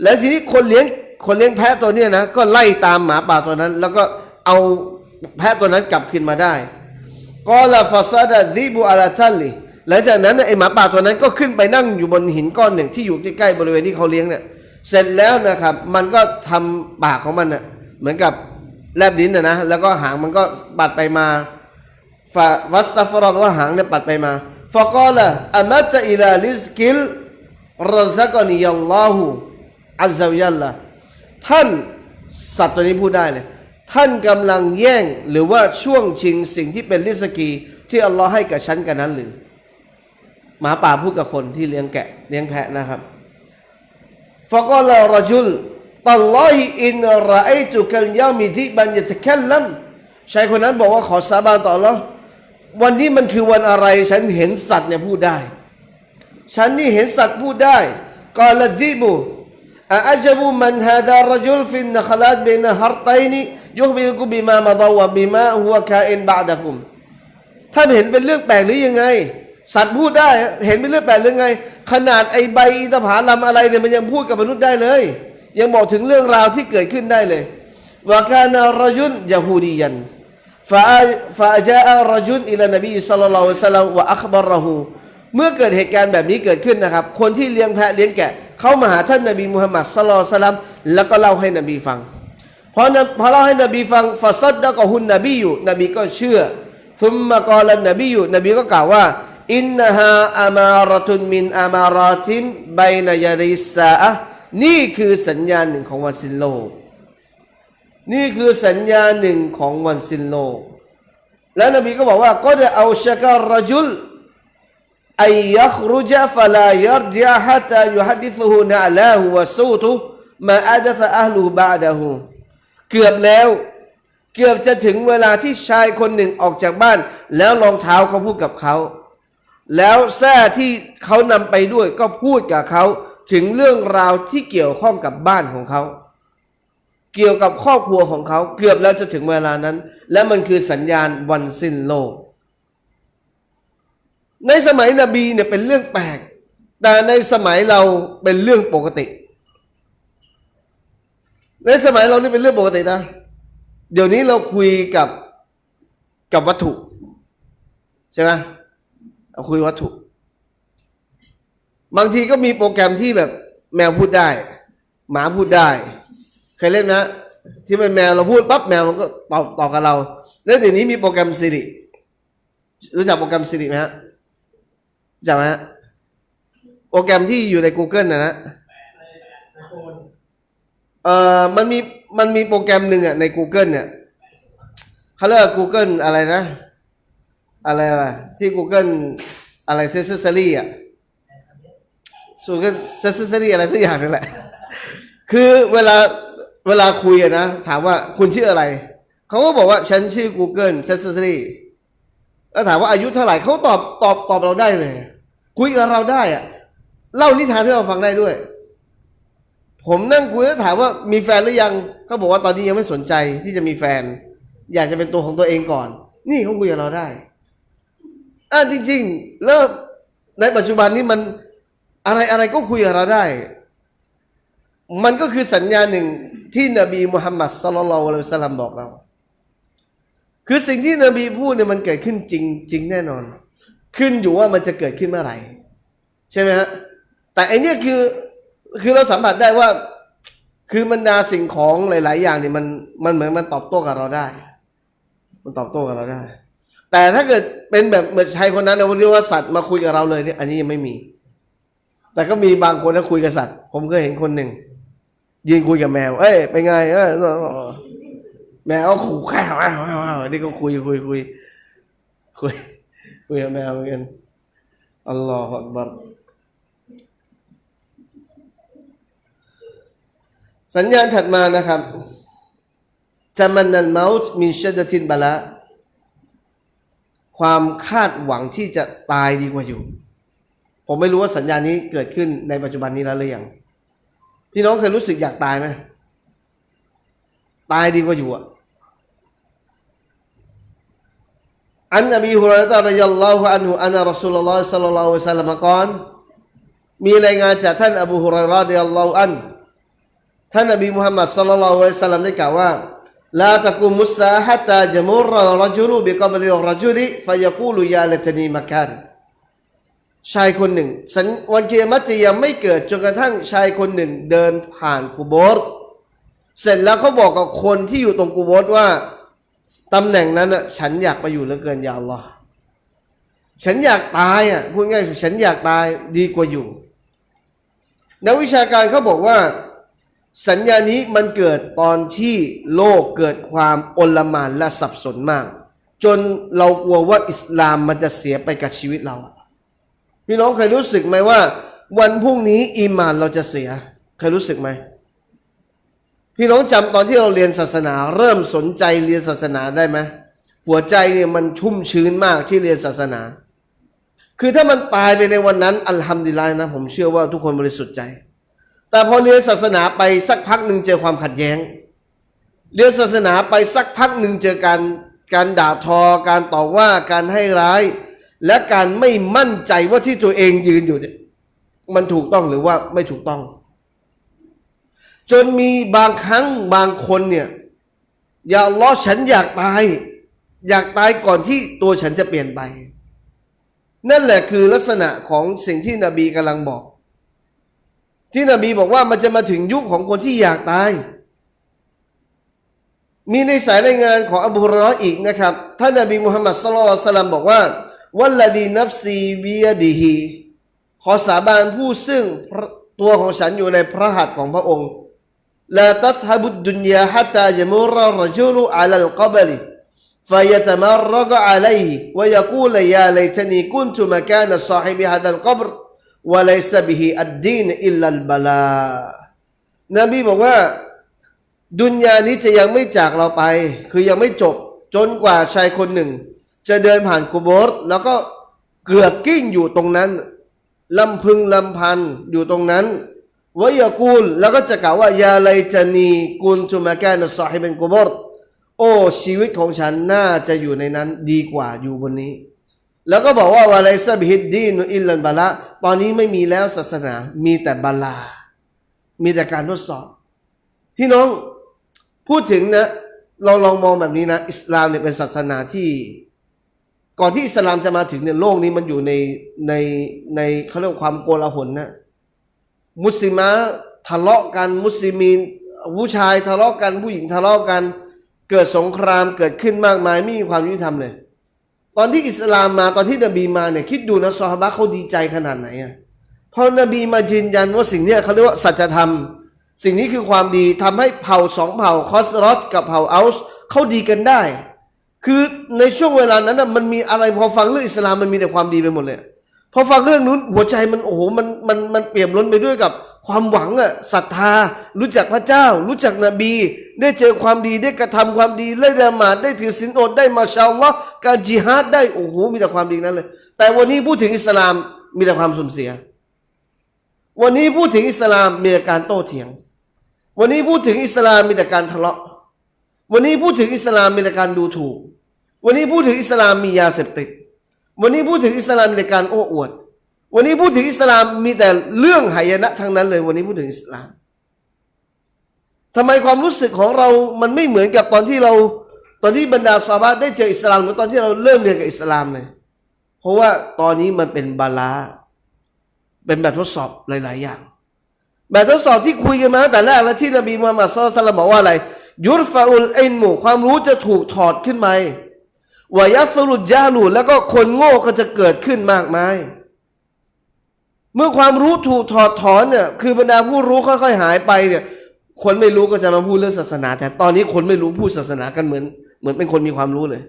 แล้วทีนี้คนเลี้ยงแพะตัวเนี้ยนะก็ไล่ตามหมาป่าตัวนั้นแล้วก็เอาแพะตัวนั้นกลับคืนมาได้กอลาฟาซาดะดิบุอะลาตัลลิหลังจากนั้นไอหมาป่าตัวนั้นก็ขึ้นไปนั่งอยู่บนหินก้อนหนึ่งที่อยู่ใกล้ๆบริเวณที่เขาเลี้ยงเนี่ยเสร็จแล้วนะครับมันก็ทำปากของมันน่ะเหมือนกับแลบลิ้นนะแล้วก็หางมันก็ปัดไปมาฟาวัสตัฟรอว่าหางเนี่ยปัดไปมาฟะกอละอะมัตอิลาลิซกิลรซักนียัลลอฮุ อัซซะวะญัลละท่านสัตว์ตัวนี้พูดได้เลยท่านกำลังแย่งหรือว่าช่วงชิงสิ่งที่เป็นริสกีที่อัลลอฮ์ให้กับฉันกันนั้นหรือหมาป่าพูดกับคนที่เลี้ยงแกะเลี้ยงแพะนะครับฟะกอลารอจุลตัลลอฮิอินรอไอตุกัลยามิดิบันยะตะคัลลัมชายคนนั้นบอกว่าขอสาบานต่ออัลลอฮ์วันนี้มันคือวันอะไรฉันเห็นสัตว์เนี่ยพูดได้ฉันนี่เห็นสัตว์พูดได้กาลดิบุอัจบุมันฮาดารจุลฟินนคลาตเบนฮาร์ตัยนียุคบิลกุบิมามะดาวะบิมาฮุวะคาอินบะดะกุมท่านเห็นเป็นเรื่องแปลกหรือยังไงสัตว์พูดได้เห็นเป็นเรื่องแปลกหรือไงขนาดไอใบอินทผลัมอะไรเนี่ยมันยังพูดกับมนุษย์ได้เลยยังบอกถึงเรื่องราวที่เกิดขึ้นได้เลยวะกานารจุลยะฮูดียันฟาจาอัรจุลอิลานบีศ็อลลัลลอฮุอะลัยฮิวะซัลลัมวะอัคบะรอฮูเมื่อเกิดเหตุการณ์แบบนี้เกิดขึ้นนะครับคนที่เลี้ยงแพะเลี้ยงแกะเขามาหาท่านนบีมุฮัมมัดศ็อลลัลลอฮุอะลัยฮิวะซัลลัมแล้วก็เล่าให้นบีฟังพอเล่าให้นบีฟังฟะซัดดะกะฮุนนบีอยู่นบีก็เชื่อซุมมะกอลันนบีอยู่นบีก็กล่าวว่าอินนะฮาอามาระตุนมินอามาราตินบัยนะยะดัยซาอะห์นี่คือสัญญาณหนึ่งของวันสิ้นโลกนี่คือสัญญาณหนึ่งของวันสิ้นโลกแล้วนบีก็บอกว่าก็ได้เอาชะกะรจุลอัยยัครุจฟะลายัรจิอะฮัตตายุฮัดดิซุฮุนะลาฮุวะซูตุมาอะดะซะอะห์ลุบะดะฮูเกือบแล้วเกือบจะถึงเวลาที่ชายคนหนึ่งออกจากบ้านแล้วรองเท้าเขาพูดกับเขาแล้วแท้ที่เขานำไปด้วยก็พูดกับเขาถึงเรื่องราวที่เกี่ยวข้องกับบ้านของเขาเกี่ยวกับครอบครัวของเขาเกือบแล้วจะถึงเวลานั้นและมันคือสัญญาณวันสิ้นโลกในสมัยนบีเนี่ยเป็นเรื่องแปลกแต่ในสมัยเราเป็นเรื่องปกติในสมัยเรานี่เป็นเรื่องปกตินะเดี๋ยวนี้เราคุยกับวัตถุใช่ไหมเราคุยวัตถุบางทีก็มีโปรแกรมที่แบบแมวพูดได้หมาพูดได้เคยเล่นนะที่เป็นแมวเราพูดปั๊บแมวมันก็ตอบกับเราแล้วเดี๋ยวนี้มีโปรแกรม Siri รู้จักโปรแกรม Siri ไหมฮะรู้จักไหมฮะโปรแกรมที่อยู่ใน Google นะมันมีโปรแกรมหนึ่งอ่ะใน Google เนี่ยเขาเรียกว่า Google อะไรนะอะไรที่ Google อะไรเซสซอรี่อ่ะส่วนก็เซสซอรี่อะไรสักอย่างนั่นแหละคือเวลาคุยอะนะถามว่าคุณชื่ออะไรเขาก็บอกว่าฉันชื่อ Google Accessory แล้วถามว่าอายุเท่าไหร่เขาตอบเราได้เลยคุยกับเราได้อะเล่านิทานให้เราฟังได้ด้วยผมนั่งคุยแล้วถามว่ามีแฟนหรือยังเขาบอกว่าตอนนี้ยังไม่สนใจที่จะมีแฟนอยากจะเป็นตัวของตัวเองก่อนนี่เขาคุยกับเราได้จริงๆแล้วในปัจจุบันนี้มันอะไรก็คุยกับเราได้มันก็คือสัญญาณหนึ่งที่นบีมุฮัมมัดศ็อลลัลลอฮุอะลัยฮิวะซัลลัมบอกเราคือสิ่งที่นบีพูดเนี่ยมันเกิดขึ้นจริงแน่นอนขึ้นอยู่ว่ามันจะเกิดขึ้นเมื่อไหร่ใช่ไหมฮะแต่ไอเนี้ยคือเราสัมผัสได้ว่าคือบรรดาสิ่งของหลายๆอย่างเนี่ยมันเหมือนมันตอบโต้กับเราได้มันตอบโต้กับเราได้แต่ถ้าเกิดเป็นแบบเหมือนชายคนนั้นเราเรียกว่าสัตว์มาคุยกับเราเลยเนี่ยอันนี้ยังไม่มีแต่ก็มีบางคนที่คุยกับสัตว์ผมเคยเห็นคนหนึ่งยืนคุยกับแมวเป็นไงแมวก็ขู่ข้าวนี่ก็คุยกับแมวเหมือนกันอัลลอฮฺอักบัรสัญญาณถัดมานะครับจะมันนัลเมาต์มินชัดตินบะละความคาดหวังที่จะตายดีกว่าอยู่ผมไม่รู้ว่าสัญญาณนี้เกิดขึ้นในปัจจุบันนี้แล้วหรือยังพี่น้องเคยรู้สึกอยากตายไหมตายดีกว่าอยู่อันนบีฮุรอยเราะห์รอฎิยัลลอฮุอันฮุอันนะรอซูลุลลอฮ์ศ็อลลัลลอฮุอะลัยฮิวะซัลลัมกล่าวมีรายงานจากท่านอบูฮุรอยเราะห์รอฎิยัลลอฮุอันท่านนบีมุฮัมมัดศ็อลลัลลอฮุอะลัยฮิวะซัลลัมได้กล่าวว่าลาตะกุมุสซาฮัตตาญะมุรรอจุลุบิกับลิรอจุลิฟะยะกูลุยาละตะนีมะกานชายคนหนึ่งวันกิยามะฮ์จะยังไม่เกิดจนกระทั่งชายคนหนึ่งเดินผ่านกุโบร์เสร็จแล้วเขาบอกกับคนที่อยู่ตรงกุโบร์ว่าตำแหน่งนั้นน่ะฉันอยากไปอยู่เหลือเกินยาอัลลอฮ์ฉันอยากตายพูดง่ายฉันอยากตายดีกว่าอยู่นักวิชาการเขาบอกว่า สัญญานี้มันเกิดตอนที่โลกเกิดความโอลหม่านและสับสนมากจนเรากลัวว่าอิสลามมันจะเสียไปกับชีวิตเราพี่น้องเคยรู้สึกไหมว่าวันพรุ่งนี้อีหม่านเราจะเสียเคยรู้สึกไหมพี่น้องจำตอนที่เราเรียนศาสนาเริ่มสนใจเรียนศาสนาได้ไหมหัวใจเนี่ยมันชุ่มชื้นมากที่เรียนศาสนาคือถ้ามันตายไปในวันนั้นอัลฮัมดุลิลลาห์นะผมเชื่อว่าทุกคนบริสุทธิ์ใจแต่พอเรียนศาสนาไปสักพักหนึ่งเจอความขัดแย้งเรียนศาสนาไปสักพักหนึ่งเจอการด่าทอการต่อว่าการให้ร้ายและการไม่มั่นใจว่าที่ตัวเองยืนอยู่เนี่ยมันถูกต้องหรือว่าไม่ถูกต้องจนมีบางครั้งบางคนเนี่ยอย่าอัลลอฮ์ฉันอยากตายก่อนที่ตัวฉันจะเปลี่ยนไปนั่นแหละคือลักษณะของสิ่งที่นบีกำลังบอกที่นบีบอกว่ามันจะมาถึงยุคของคนที่อยากตายมีในสายรายงานของอบูฮุรอยเราะห์อีกนะครับท่านนบีมุฮัมมัดศ็อลลัลลอฮุอะลัยฮิวะซัลลัมบอกว่าวัลลดีนัฟซีบิยะดิฮิขอสาบานผู้ซึ่งตัวของฉันอยู่ในพระหัตถ์ของพระองค์ลาตัซฮะบุดดุนยาฮัตตายัมุรรจุลุอะลัลกับลิفيتمرغ عليه ويقول يا ليتني كنت مكان صاحب هذا القبر وليس به الدين إلا البلاء นบีบอกว่าดุนยานี้จะยังไม่จากเราไปคือยังไม่จบจนกว่าชายคนหนึ่งจะเดินผ่านกุโบร์แล้วก็เกลือกกิ้งอยู่ตรงนั้นลำพึงลำพันอยู่ตรงนั้นวะยะกูลแล้วก็จะกล่าวว่ายาไลจานีกุนตุมะกานะซอฮิบันกุโบร์โอ้ชีวิตของฉันน่าจะอยู่ในนั้นดีกว่าอยู่บนนี้แล้วก็บอกว่าวะไลซะบิฮิดดีนอิลลันบะละตอนนี้ไม่มีแล้วศาสนามีแต่บาลามีแต่การทดสอบพี่น้องพูดถึงนะเราลองมองแบบนี้นะอิสลามเนี่ยเป็นศาสนาที่ก่อนที่อิสลามจะมาถึงเนี่ยโลกนี้มันอยู่ในเขาเรียกความโกลาหลนะมุสลิมะทะเลาะกันมุสลิมีนผู้ชายทะเลาะกันผู้หญิงทะเลาะกันเกิดสงครามเกิดขึ้นมากมายไม่มีความยุติธรรมเลยตอนที่อิสลามมาตอนที่นบีมาเนี่ยคิดดูนะซอฮาบะห์เขาดีใจขนาดไหนอ่ะพอนบีมายืนยันว่าสิ่งนี้เขาเรียกว่าสัจธรรมสิ่งนี้คือความดีทำให้เผ่าสองเผ่าคอสรอตกับเผ่าอัลส์เขาดีกันได้คือในช่วงเวลานั้นมันมีอะไรพอฟังเรื่องอิสลามมันมีแต่ความดีไปหมดเลยพอฟังเรื่องนู้นหัวใจมันโอ้โหมันเปี่ยมล้นไปด้วยกับความหวังอะศรัทธารู้จักพระเจ้ารู้จักนบีได้เจอความดีได้กระทำความดีได้ละหมาดได้ถือศีลอดได้มาชาอัลลอฮ์การจิฮาดได้โอ้โหมีแต่ความดีนั้นเลยแต่วันนี้พูดถึงอิสลามมีแต่ความสูญเสียวันนี้พูดถึงอิสลามมีแต่การโต้เถียงวันนี้พูดถึงอิสลามมีแต่การทะเลาะวันนี้พูดถึงอิสลามมีแต่การดูถูกวันนี้พูดถึงอิสลามมียาเสพติดวันนี้พูดถึงอิสลามมีแต่การโอ้อวดวันนี้พูดถึงอิสลามมีแต่เรื่องหายนะทั้งนั้นเลยวันนี้พูดถึงอิสลามทำไมความรู้สึกของเรามันไม่เหมือนกับตอนที่บรรดาซอฮาบะห์ได้เจออิสลามเหมือนตอนที่เราเริ่มเรียนกับอิสลามเลยเพราะว่าตอนนี้มันเป็นบาลาเป็นแบบทดสอบหลายๆอย่างแบบทดสอบที่คุยกันมาตั้งแต่แรกแล้วที่นบีมุฮัมมัดศ็อลลัลลอฮุอะลัยฮิวะซัลลัมบอกว่าอะไรยุรฟะอุลอิลมุความรู้จะถูกถอดขึ้นมาวะยัสรุจญะลูแล้วก็คนโง่ก็จะเกิดขึ้นมากมายเมื่อความรู้ถูกถอดถอนเนี่ยคือบรรดาผู้รู้ค่อยๆหายไปเนี่ยคนไม่รู้ก็จะมาพูดเรื่องศาสนาแต่ตอนนี้คนไม่รู้พูดศาสนากันเหมือนเป็นคนมีความรู้เลย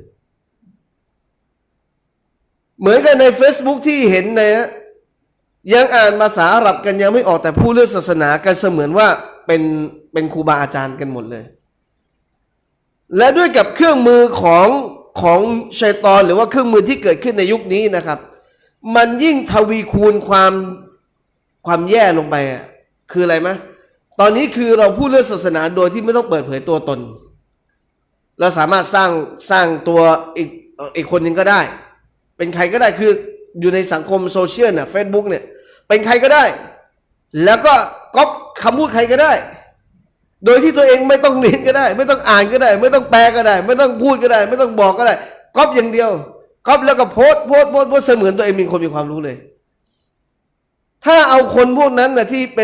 เหมือนกันใน Facebook ที่เห็นนะยังอ่านภาษาอาหรับกันยังไม่ออกแต่พูดเรื่องศาสนากันเสมือนว่าเป็นครูบาอาจารย์กันหมดเลยและด้วยกับเครื่องมือของชัยฏอนหรือว่าเครื่องมือที่เกิดขึ้นในยุคนี้นะครับมันยิ่งทวีคูณความแย่ลงไปอ่ะคืออะไรไหมตอนนี้คือเราพูดเรื่องศาสนาโดยที่ไม่ต้องเปิดเผยตัวตนเราสามารถสร้างตัวอีกคนหนึ่งก็ได้เป็นใครก็ได้คืออยู่ในสังคมโซเชียลเนี่ย Facebook เนี่ยเป็นใครก็ได้แล้วก็ก๊อปคำพูดใครก็ได้โดยที่ตัวเองไม่ต้องเรียนก็ได้ไม่ต้องอ่านก็ได้ไม่ต้องแปลก็ได้ไม่ต้องพูดก็ได้ไม่ต้องบอกก็ได้ก๊อปอย่างเดียวก๊อปแล้วก็โพสต์เสมือนตัวเองมีคนมีความรู้เลยถ้าเอาคนพวกนั้นนะที่เ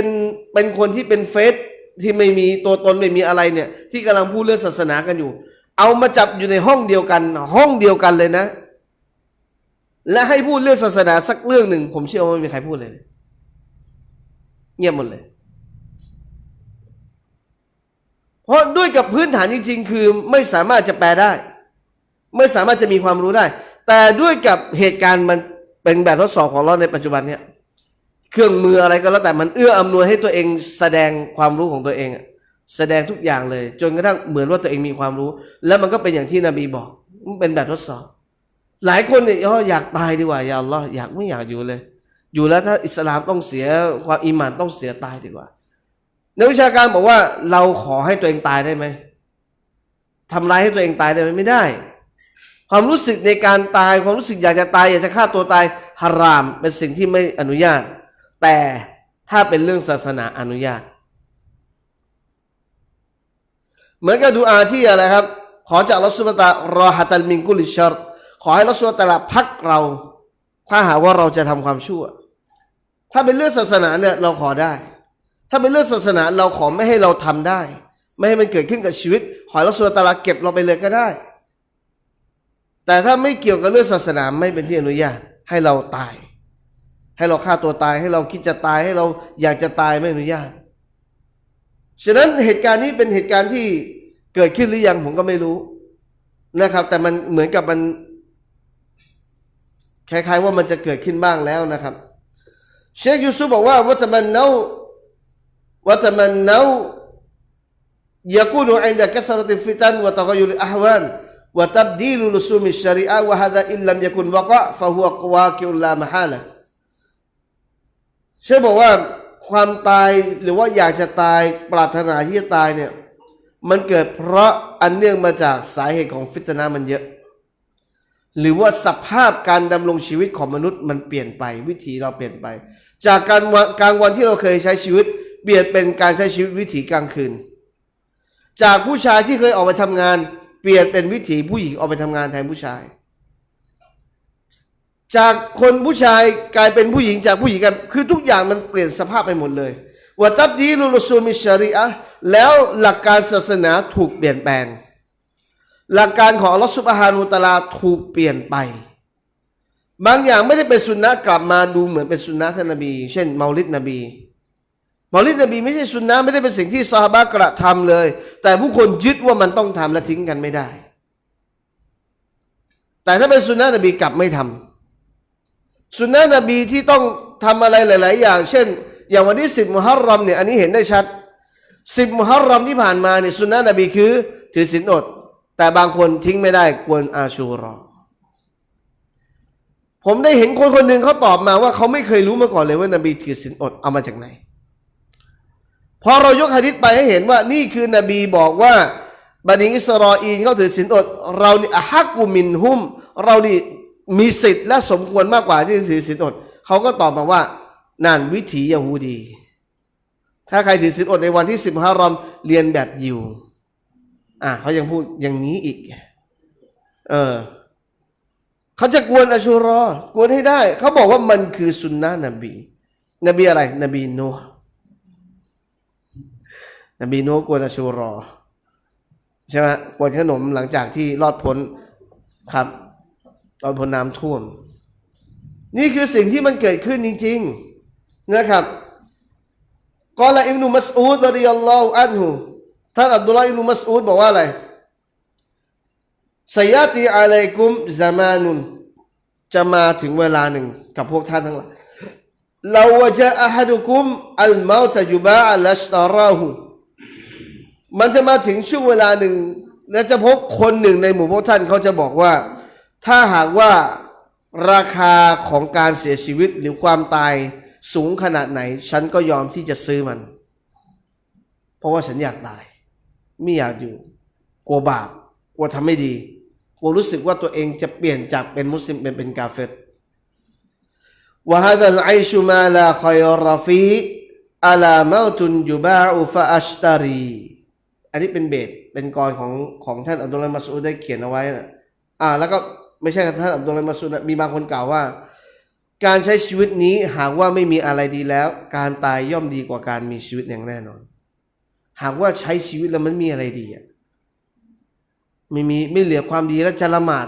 ป็นคนที่เป็นเฟซที่ไม่มีตัวตนไม่มีอะไรเนี่ยที่กำลังพูดเรื่องศาสนากันอยู่เอามาจับอยู่ในห้องเดียวกันเลยนะและให้พูดเรื่องศาสนาสักเรื่องหนึ่งผมเชื่อว่าไม่มีใครพูดเลยเงียบหมดเลย เพราะด้วยกับพื้นฐานจริงๆคือไม่สามารถจะแปลได้ไม่สามารถจะมีความรู้ได้แต่ด้วยกับเหตุการณ์มันเป็นแบบทดสอบของเราในปัจจุบันเนี่ยเครื่องมืออะไรก็แล้วแต่มันเอื้ออำนวยให้ตัวเองแสดงความรู้ของตัวเองแสดงทุกอย่างเลยจนกระทั่งเหมือนว่าตัวเองมีความรู้แล้วมันก็เป็นอย่างที่นบีบอกมันเป็นแบบทดสอบหลายคนเนี่ยอยากตายดีกว่าอย่าอัลลอฮ์อยากไม่อยากอยู่เลยอยู่แล้วถ้าอิสลามต้องเสียความอีหม่านต้องเสียตายดีกว่านักวิชาการบอกว่าเราขอให้ตัวเองตายได้ไหมทำร้ายให้ตัวเองตายได้ไหมไม่ได้ความรู้สึกในการตายความรู้สึกอยากจะตายอยากจะฆ่าตัวตายฮารามเป็นสิ่งที่ไม่อนุญาตแต่ถ้าเป็นเรื่องศาสนาอนุญาตเหมือนกับดุอาที่อะไรครับขอจากอัลเลาะห์ซุบฮานะฮูวะตะอาลารอฮะตัลมินกุลิชัรขอให้อัลเลาะห์ซุบฮานะฮูวะตะอาลาพักเราถ้าหากว่าเราจะทำความชั่วถ้าเป็นเรื่องศาสนาเนี่ยเราขอได้ถ้าเป็นเรื่องศาสนาเราขอไม่ให้เราทำได้ไม่ให้มันเกิดขึ้นกับชีวิตขอให้อัลเลาะห์ซุบฮานะฮูวะตะอาลาเก็บเราไปเลยก็ได้แต่ถ้าไม่เกี่ยวกับเรื่องศาสนาไม่เป็นที่อนุญาตให้เราตายให้เราฆ่าตัวตายให้เราคิดจะตายให้เราอยากจะตายไม่อนุญาตฉะนั้นเหตุการณ์นี้เป็นเหตุการณ์ที่เกิดขึ้นหรือยังผมก็ไม่รู้นะครับแต่มันเหมือนกับมันคล้ายๆว่ามันจะเกิดขึ้นบ้างแล้วนะครับเชคยูซุฟบอกว่าวะตะมันเนาวะตะมันเนายะกูนุอินดะกัษรติฟิตันวะตะกอยุลอะฮวานวะตับดีลุลุซูมิชชะรีอะห์วะฮาซาอิลลัมยะกุนวะกะฟะฮุวะวากิอุลลามะฮาละเชคบอกว่าความตายหรือว่าอยากจะตายปรารถนาที่จะตายเนี่ยมันเกิดเพราะอันเนื่องมาจากสาเหตุของฟิตนะห์มันเยอะหรือว่าสภาพการดำรงชีวิตของมนุษย์มันเปลี่ยนไปวิถีเราเปลี่ยนไปจากการกลางวันที่เราเคยใช้ชีวิตเปลี่ยนเป็นการใช้ชีวิตวิถีกลางคืนจากผู้ชายที่เคยออกไปทำงานเปลี่ยนเป็นวิถีผู้หญิงออกไปทำงานแทนผู้ชายจากคนผู้ชายกลายเป็นผู้หญิงจากผู้หญิงกันคือทุกอย่างมันเปลี่ยนสภาพไปหมดเลยวะตับดีลุลุซูมิชชะรีอะห์แล้วหลักการศาสนาถูกเปลี่ยนแปลงหลักการของอัลเลาะห์ซุบฮานะฮูวะตะอาลาถูกเปลี่ยนไปบางอย่างไม่ได้เป็นสุนนะกลับมาดูเหมือนเป็นสุนนะท่านนบีเช่นเมาลิดนบีเมาลิดนบีไม่ใช่สุนนะไม่ได้เป็นสิ่งที่ซอฮาบะห์กระทำเลยแต่ผู้คนยึดว่ามันต้องทำและทิ้งกันไม่ได้แต่ถ้าเป็นสุนนะนบีกลับไม่ทำสุนนะนบีที่ต้องทำอะไรหลายๆอย่างเช่นอย่างวันที่10มุฮัรรอมเนี่ยอันนี้เห็นได้ชัด10มุฮัรรอมที่ผ่านมาเนี่ยสุนนะนบีคือถือศีลอดแต่บางคนทิ้งไม่ได้กวนอาชูรอผมได้เห็นคนคนหนึ่งเขาตอบมาว่าเขาไม่เคยรู้มาก่อนเลยว่านบีถือศีลอดเอามาจากไหนพอเรายกหะดีษไปให้เห็นว่านี่คือนบีบอกว่าบันิอิสราอีลเขาถือศีลอดเรานี่อะฮักกุมินฮุมเรานี่มีสิทธิ์และสมควรมากกว่าที่จะถือศีลอดเขาก็ตอบมาว่านั่นวิถียะฮูดีถ้าใครถือศีลอดในวันที่10มุฮัรรอมเรียนแบบยิวเขายังพูดอย่างนี้อีกเขาจะกวนอัชูรอกวนให้ได้เขาบอกว่ามันคือสุนนะนบีอะไรนบีนูห์กวนอัชูรอใช่ไหมกวนขนมหลังจากที่รอดพ้นครับรอดพ้นน้ำท่วมนี่คือสิ่งที่มันเกิดขึ้นจริงๆนะครับกอละอิบนุมัสอูดรอฎิยัลลอฮุอันฮุท่านอับดุลลาห์อิบนุมัสอูดบอกว่าอะไรไซยาติอะลัยกุมซะมานุนจะมาถึงเวลาหนึ่งกับพวกท่านทั้งหลายลาวะจาอะฮัดุกุมอัลเมาตะยุบะอัลลัชตาราหูมันจะมาถึงช่วงเวลาหนึ่งและจะพบคนหนึ่งในหมู่พวกท่านเขาจะบอกว่าถ้าหากว่าราคาของการเสียชีวิตหรือความตายสูงขนาดไหนฉันก็ยอมที่จะซื้อมันเพราะว่าฉันอยากตายไม่อยากอยู่กลัวบาปกลัวทำไม่ดีกลัวรู้สึกว่าตัวเองจะเปลี่ยนจากเป็นมุสลิมเป็นกาเฟรวะฮาซัลไอชุมาลาคอยรฟีอะลาเมาตุนยุบาอุฟะอัชตารีอันนี้เป็นเบสเป็นกรของท่านอับดุลลอฮ์มัสอูดได้เขียนเอาไว้นะแล้วก็ไม่ใช่ท่านอับดุลลอฮ์มัสอูดมีบางคนกล่าวว่าการใช้ชีวิตนี้หากว่าไม่มีอะไรดีแล้วการตายย่อมดีกว่าการมีชีวิตอย่างแน่นอนหากว่าใช้ชีวิตแล้วมันมีอะไรดีไม่เหลือความดีแล้วจะละหมาด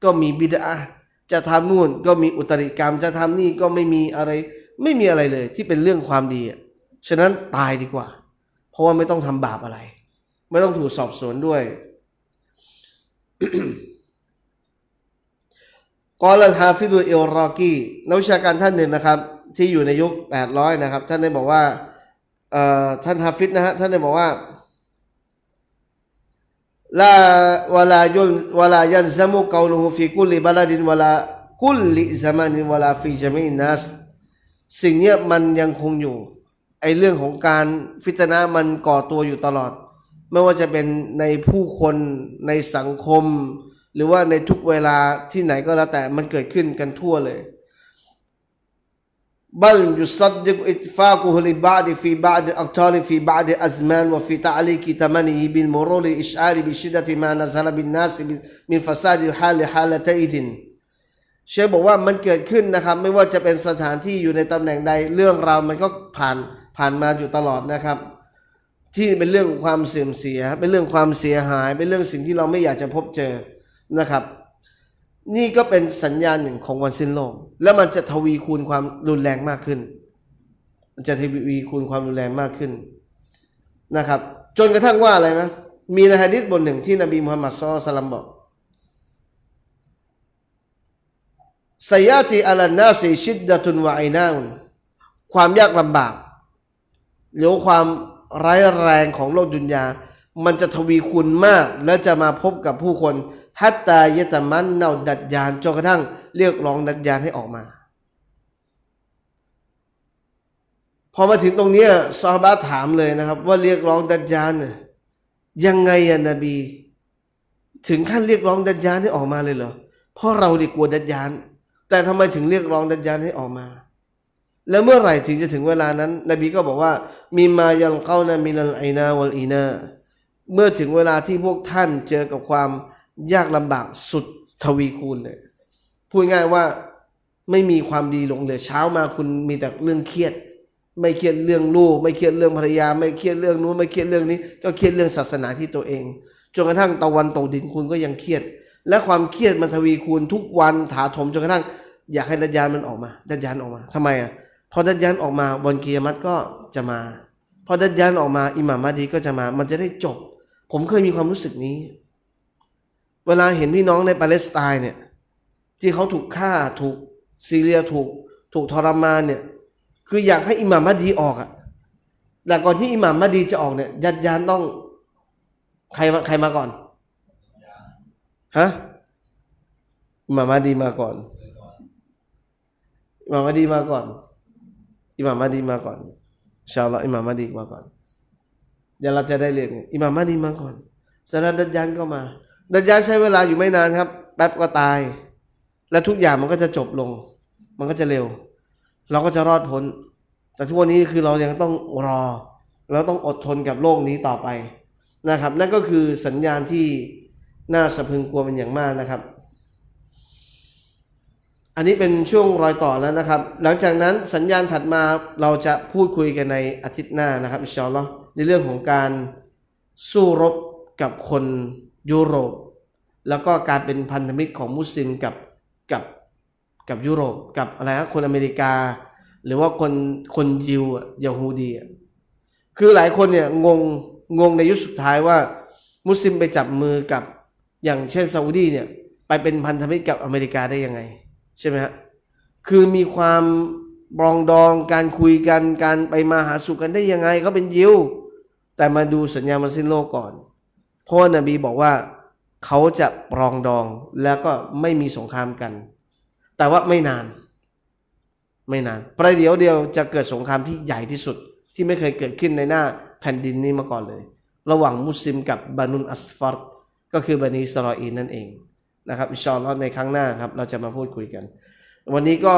ก็มีบิดอะห์จะทำนู่นก็มีอุตริกรรมจะทำนี่ก็ไม่มีอะไรเลยที่เป็นเรื่องความดีฉะนั้นตายดีกว่าเพราะว่าไม่ต้องทำบาปอะไร ไม่ต้องถูกสอบสวนด้วยกอลัลฮาฟิดุลอิรอกีนักวิชาการท่านหนึ่งนะครับที่อยู่ในยุค800นะครับท่านได้บอกว่าท่านฮาฟิดนะฮะท่านได้บอกว่าลาวะลายุลวะลายัลซะมุกอลูฮุฟีกุลิบะลาดินวะลากุลิซะมานินวะลาฟีญะมีอินนัสสิ่งนี้มันยังคงอยู่ไอเรื่องของการฟิตนะห์มันก่อตัวอยู่ตลอดไม่ว่าจะเป็นในผู้คนในสังคมหรือว่าในทุกเวลาที่ไหนก็แล้วแต่มันเกิดขึ้นกันทั่วเลยบัลยุซัดดิกอิตฟากุฮุลิบาดิฟีบาดิอักตาลิฟีบาดิอัซมานวะฟีตะอลีกิตะมานีบิลมุรูลิอิชอาริบิชิดะติมานะซะลบินนัสมินฟะซาดิลฮาลิฮาละตัยดินเชคบอกว่ามันเกิดขึ้นนะครับไม่ว่าจะเป็นสถานที่อยู่ในตำแหน่งใดเรื่องราวมันก็ผ่านมาอยู่ตลอดนะครับที่เป็นเรื่องความเสื่อมเสียเป็นเรื่องความเสียหายเป็นเรื่องสิ่งที่เราไม่อยากจะพบเจอนะครับนี่ก็เป็นสัญญาณหนึ่งของวันสิ้นโลกแล้วมันจะทวีคูณความรุนแรงมากขึ้นมันจะทวีคูณความรุนแรงมากขึ้นนะครับจนกระทั่งว่าอะไรนะมีในหะดีษบทหนึ่งที่นบีมุฮัมมัดศ็อลลัลลอฮุอะลัยฮิวะซัลลัมบอกไซยาติอัลนาซิชิดดะตุนวะอินาอุนความยากลำบากหรือความร้ายแรงของโลกดุนยามันจะทวีคูณมากและจะมาพบกับผู้คนฮัตตายะตะมันเนาดัดยานจนกระทั่งเรียกร้องดัดยานให้ออกมาพอมาถึงตรงนี้ซอฮาบะห์ถามเลยนะครับว่าเรียกร้องดัดยานยังไงอะนบีถึงขั้นเรียกร้องดัดยานให้ออกมาเลยเหรอเพราะเราดิกลัวดัดยานแต่ทำไมถึงเรียกร้องดัดยานให้ออกมาแล้วเมื่อไหร่ถึงจะถึงเวลานั้นนบีก็บอกว่ามีมายังเก้านะมินัลไอนาวัลอีนาเมื่อถึงเวลาที่พวกท่านเจอกับความยากลำบากสุดทวีคูณเลยพูดง่ายว่าไม่มีความดีลงเหลือเช้ามาคุณมีแต่เรื่องเครียดไม่เครียดเรื่องลูกไม่เครียดเรื่องภรรยาไม่เครียดเรื่องนู้นไม่เครียดเรื่องนี้ก็เครียดเรื่องศาสนาที่ตัวเองจนกระทั่งตะวันตกดินคุณก็ยังเครียดและความเครียดมันทวีคูณทุกวันถาถมจนกระทั่งอยากให้ดัจญาลมันออกมาดัจญาลออกมาทำไมพอดัจญาลออกมาวันกิยามะฮ์ก็จะมาพอดัจญาลออกมาอิหม่ามมะฮดีก็จะมามันจะได้จบผมเคยมีความรู้สึกนี้เวลาเห็นพี่น้องในปาเลสไตน์เนี่ยที่เขาถูกฆ่าถูกซีเรียถูกทรมานเนี่ยคืออยากให้อิหม่ามมะฮดีออกแต่ก่อนที่อิหม่ามมะฮดีจะออกเนี่ยดัจญาลต้องใครมาก่อนฮะอิหม่ามมะฮดีมาก่อนอิหม่ามมะฮดีมาก่อนอิหม่ามมะฮดีมาก่อนอินชาอัลลอฮ์อิหม่ามมะฮดีมาก่อนเดี๋ยวเราจะได้เรียนอิหม่ามมะฮดีมาก่อนเสร็จแล้วดัจญาลก็มาดัจญาลใช้เวลาอยู่ไม่นานครับแป๊บก็ตายและทุกอย่างมันก็จะจบลงมันก็จะเร็วเราก็จะรอดพ้นแต่ทุกวันนี้คือเรายังต้องรอเราต้องอดทนกับโลกนี้ต่อไปนะครับนั่นก็คือสัญญาณที่น่าสะพรึงกลัวเป็นอย่างมากนะครับอันนี้เป็นช่วงรอยต่อแล้วนะครับหลังจากนั้นสัญญาณถัดมาเราจะพูดคุยกันในอาทิตย์หน้านะครับอินชาอัลลอฮ์ในเรื่องของการสู้รบกับคนยุโรปแล้วก็การเป็นพันธมิตรของมุสลิมกับยุโรปกับอะไรครับคนอเมริกาหรือว่าคนยิวยาฮูดีคือหลายคนเนี่ยงงในยุคสุดท้ายว่ามุสลิมไปจับมือกับอย่างเช่นซาอุดีเนี่ยไปเป็นพันธมิตรกับอเมริกาได้ยังไงใช่ไหมฮะคือมีความปรองดองการคุยกันการไปมาหาสู่กันได้ยังไงเขาเป็นยิวแต่มาดูสัญญาวันสิ้นโลกก่อนเพราะว่านบีบอกว่าเขาจะปรองดองแล้วก็ไม่มีสงครามกันแต่ว่าไม่นานประเดี๋ยวเดียวจะเกิดสงครามที่ใหญ่ที่สุดที่ไม่เคยเกิดขึ้นในหน้าแผ่นดินนี้มาก่อนเลยระหว่างมุสลิมกับบานุนอัสฟัรก็คือบันิอิสราอีลนั่นเองนะครับอินชาอัลลอฮ์ในครั้งหน้าครับเราจะมาพูดคุยกันวันนี้ก็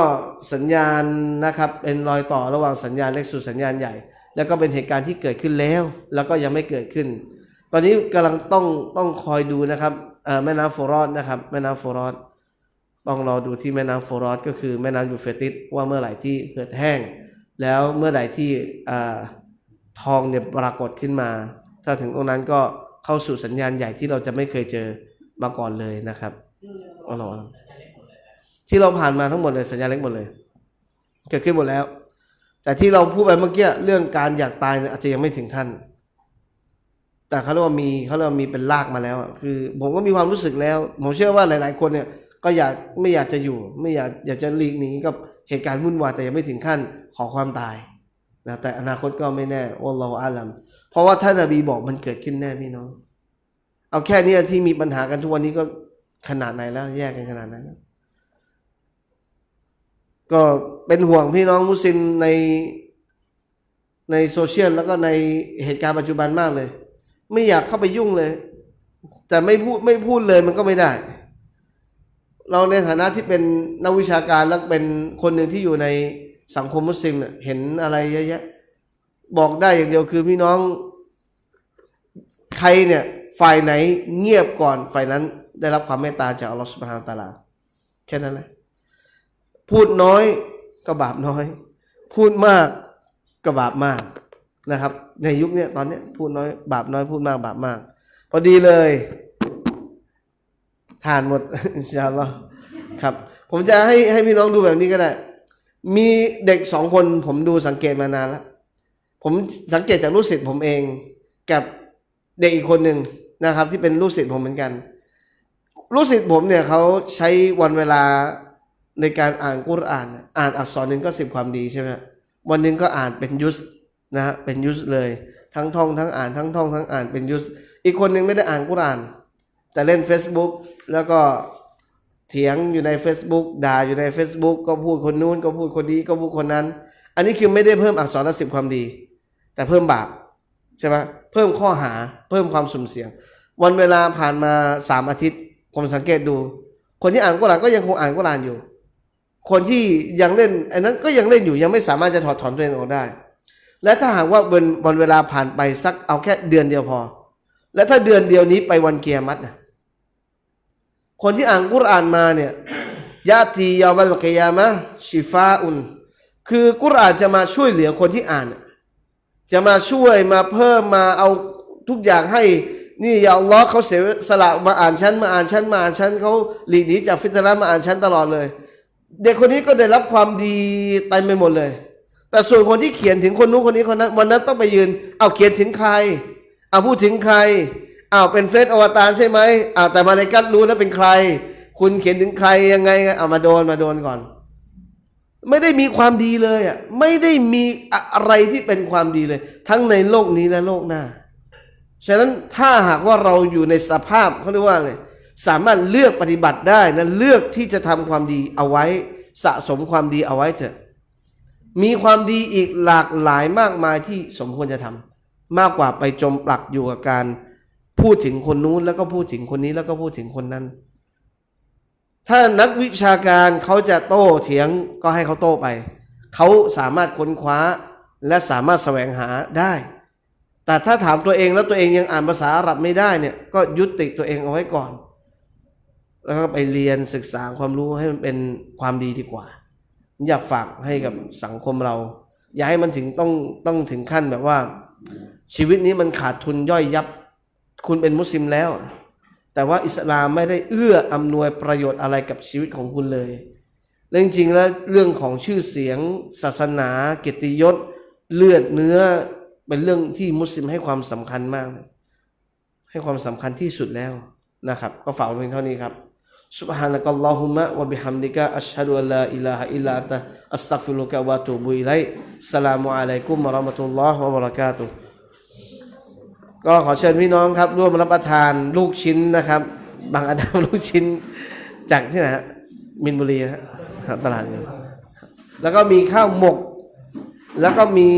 สัญญาณนะครับเป็นรอยต่อระหว่างสัญญาณเล็กสู่สัญญาณใหญ่แล้วก็เป็นเหตุการณ์ที่เกิดขึ้นแล้วก็ยังไม่เกิดขึ้นตอนนี้กำลังต้องคอยดูนะครับแม่น้ำโฟรอดนะครับแม่น้ำโฟรอดต้องรอดูที่แม่น้ำโฟรอดก็คือแม่น้ำยูเฟรติสว่าเมื่อไหร่ที่เกิดแห้งแล้วเมื่อไหร่ที่ทองเนี่ยปรากฏขึ้นมาถ้าถึงตรงนั้นก็เข้าสู่สัญญาณใหญ่ที่เราจะไม่เคยเจอมาก่อนเลยนะครับที่เราผ่านมาทั้งหมดเลยสัญญาณเล็กหมดเลยเกิดขึ้นหมดแล้วแต่ที่เราพูดไปเมื่อกี้เรื่องการอยากตายเนี่ยอาจจะยังไม่ถึงขั้น แต่เขาเรียกว่ามีเป็นรากมาแล้วคือผมก็มีความรู้สึกแล้วผมเชื่อว่าหลายๆคนเนี่ยก็ไม่อยากจะอยู่ไม่อยากจะหลีกหนีกับเหตุการณ์วุ่นวายแต่ยังไม่ถึงขั้นขอความตายนะแต่อนาคตก็ไม่แน่อัลลอฮฺอาลัมเพราะว่าท่านนบีบอกมันเกิดขึ้นแน่พี่น้องเอาแค่นี้ที่มีปัญหากันทุกวันนี้ก็ขนาดไหนแล้วแยกกันขนาดไหนแล้วก็เป็นห่วงพี่น้องมุสลิมในโซเชียลแล้วก็ในเหตุการณ์ปัจจุบันมากเลยไม่อยากเข้าไปยุ่งเลยแต่ไม่พูดเลยมันก็ไม่ได้เราในฐานะที่เป็นนักวิชาการและเป็นคนหนึ่งที่อยู่ในสังคมมุสลิมเห็นอะไรเยอะแยะบอกได้อย่างเดียวคือพี่น้องใครเนี่ยฝ่ายไหนเงียบก่อนฝ่ายนั้นได้รับความเมตตาจากอัลลอฮฺซุบฮานะฮูวะตะอาลาแค่นั้นแหละพูดน้อยก็บาปน้อยพูดมากก็บาปมากนะครับในยุคนี้ตอนนี้พูดน้อยบาปน้อยพูดมากบาปมากพอดีเลยทานหมดอินชาอัลลอฮ์ครับผมจะให้พี่น้องดูแบบนี้ก็ได้มีเด็ก2 คนผมดูสังเกตมานานแล้วผมสังเกตจากลูกศิษย์ผมเองกับเด็กอีกคนหนึ่งนะครับที่เป็นลูกศิษย์ผมเหมือนกันลูกศิษย์ผมเนี่ยเขาใช้วันเวลาในการอ่านกุรอานอ่านอักษรหนึ่งก็10 ความดีใช่ไหมวันหนึ่งก็อ่านเป็นยุสนะฮะเป็นยุสเลยทั้งท่องทั้งอ่านทั้งท่องทั้งอ่านเป็นยุสอีกคนหนึ่งไม่ได้อ่านกุรอานแต่เล่น Facebook แล้วก็เถียงอยู่ใน Facebook ด่าอยู่ใน Facebook ก็พูดคนนู้นก็พูดคนนี้ก็พูดคนนั้น อันนี้คือไม่ได้เพิ่มอักษรละ10 ความดีแต่เพิ่มบาปใช่ไหมเพิ่มข้อหาเพิ่มความสุ่มเสี่ยงวันเวลาผ่านมา3 อาทิตย์ผมสังเกตดูคนที่อ่านกุรอานก็ยังคงอ่านกุรอานอยู่คนที่ยังเล่นอันนั้นก็ยังเล่นอยู่ยังไม่สามารถจะถอดถอนตัวเองออกได้และถ้าหากว่าวันเวลาผ่านไปสักเอาแค่เดือนเดียวพอและถ้าเดือนเดียวนี้ไปวันกิยามะฮ์นะคนที่อ่านกุรอานมาเนี่ยยะตียามัลกิยามะฮ์ชิฟาอุนคือกุรอานจะมาช่วยเหลือคนที่อ่านจะมาช่วยมาเพิ่มมาเอาทุกอย่างให้นี่อย่าอัลลอฮ์เขาเสียสละมาอ่านชั้นมาอ่านชั้นมาอ่านชั้นเขาหลีกหนีจากฟิตนะห์มาอ่านชั้นตลอดเลยเด็กคนนี้ก็ได้รับความดีเต็มไปหมดเลยแต่ส่วนคนที่เขียนถึงคนนู้นคนนี้คนนั้นวันนั้นต้องไปยืนเอาเขียนถึงใครเอาพูดถึงใครเอาเป็นเฟซอวตารใช่ไหมเอาแต่มาเลกัตรู้นะเป็นใครคุณเขียนถึงใครยังไงเอามาโดนก่อนไม่ได้มีความดีเลยอ่ะไม่ได้มีอะไรที่เป็นความดีเลยทั้งในโลกนี้และโลกหน้าฉะนั้นถ้าหากว่าเราอยู่ในสภาพเขาเรียกว่าอะไรสามารถเลือกปฏิบัติได้นะเลือกที่จะทำความดีเอาไว้สะสมความดีเอาไว้เถอะมีความดีอีกหลากหลายมากมายที่สมควรจะทำมากกว่าไปจมปลักอยู่กับการพูดถึงคนนู้นแล้วก็พูดถึงคนนี้แล้วก็พูดถึงคนนั้นถ้านักวิชาการเขาจะโต้เถียงก็ให้เขาโต้ไปเขาสามารถค้นคว้าและสามารถแสวงหาได้แต่ถ้าถามตัวเองแล้วตัวเองยังอ่านภาษาอาหรับไม่ได้เนี่ยก็ยุติตัวเองเอาไว้ก่อนแล้วก็ไปเรียนศึกษาความรู้ให้มันเป็นความดีดีกว่าอยากฝากให้กับสังคมเราอย่าให้มันถึงต้องถึงขั้นแบบว่าชีวิตนี้มันขาดทุนย่อยยับคุณเป็นมุสลิมแล้วแต่ว่าอิสลามไม่ได้เอื้ออำนวยประโยชน์อะไรกับชีวิตของคุณเลยจริงๆแล้วเรื่องของชื่อเสียงศาสนาเกียรติยศเลือดเนื้อเป็นเรื่องที่มุสลิมให้ความสำคัญมากให้ความสำคัญที่สุดแล้วนะครับก็ฝากไว้เพียงเท่านี้ครับ سبحانك اللهم وبحمدك أشهد أن لا إله إلا أنت أستغفرك وأتوب إليك السلام عليكم ورحمة الله وبركاته ก็ขอเชิญพี่น้องครับร่วมรับประทานลูกชิ้นนะครับบางอาดามลูกชิ้นจากที่ไหนฮะมินบุรีฮะตลาดนี้แล้วก็มีข้าวหมกแล้วก็มี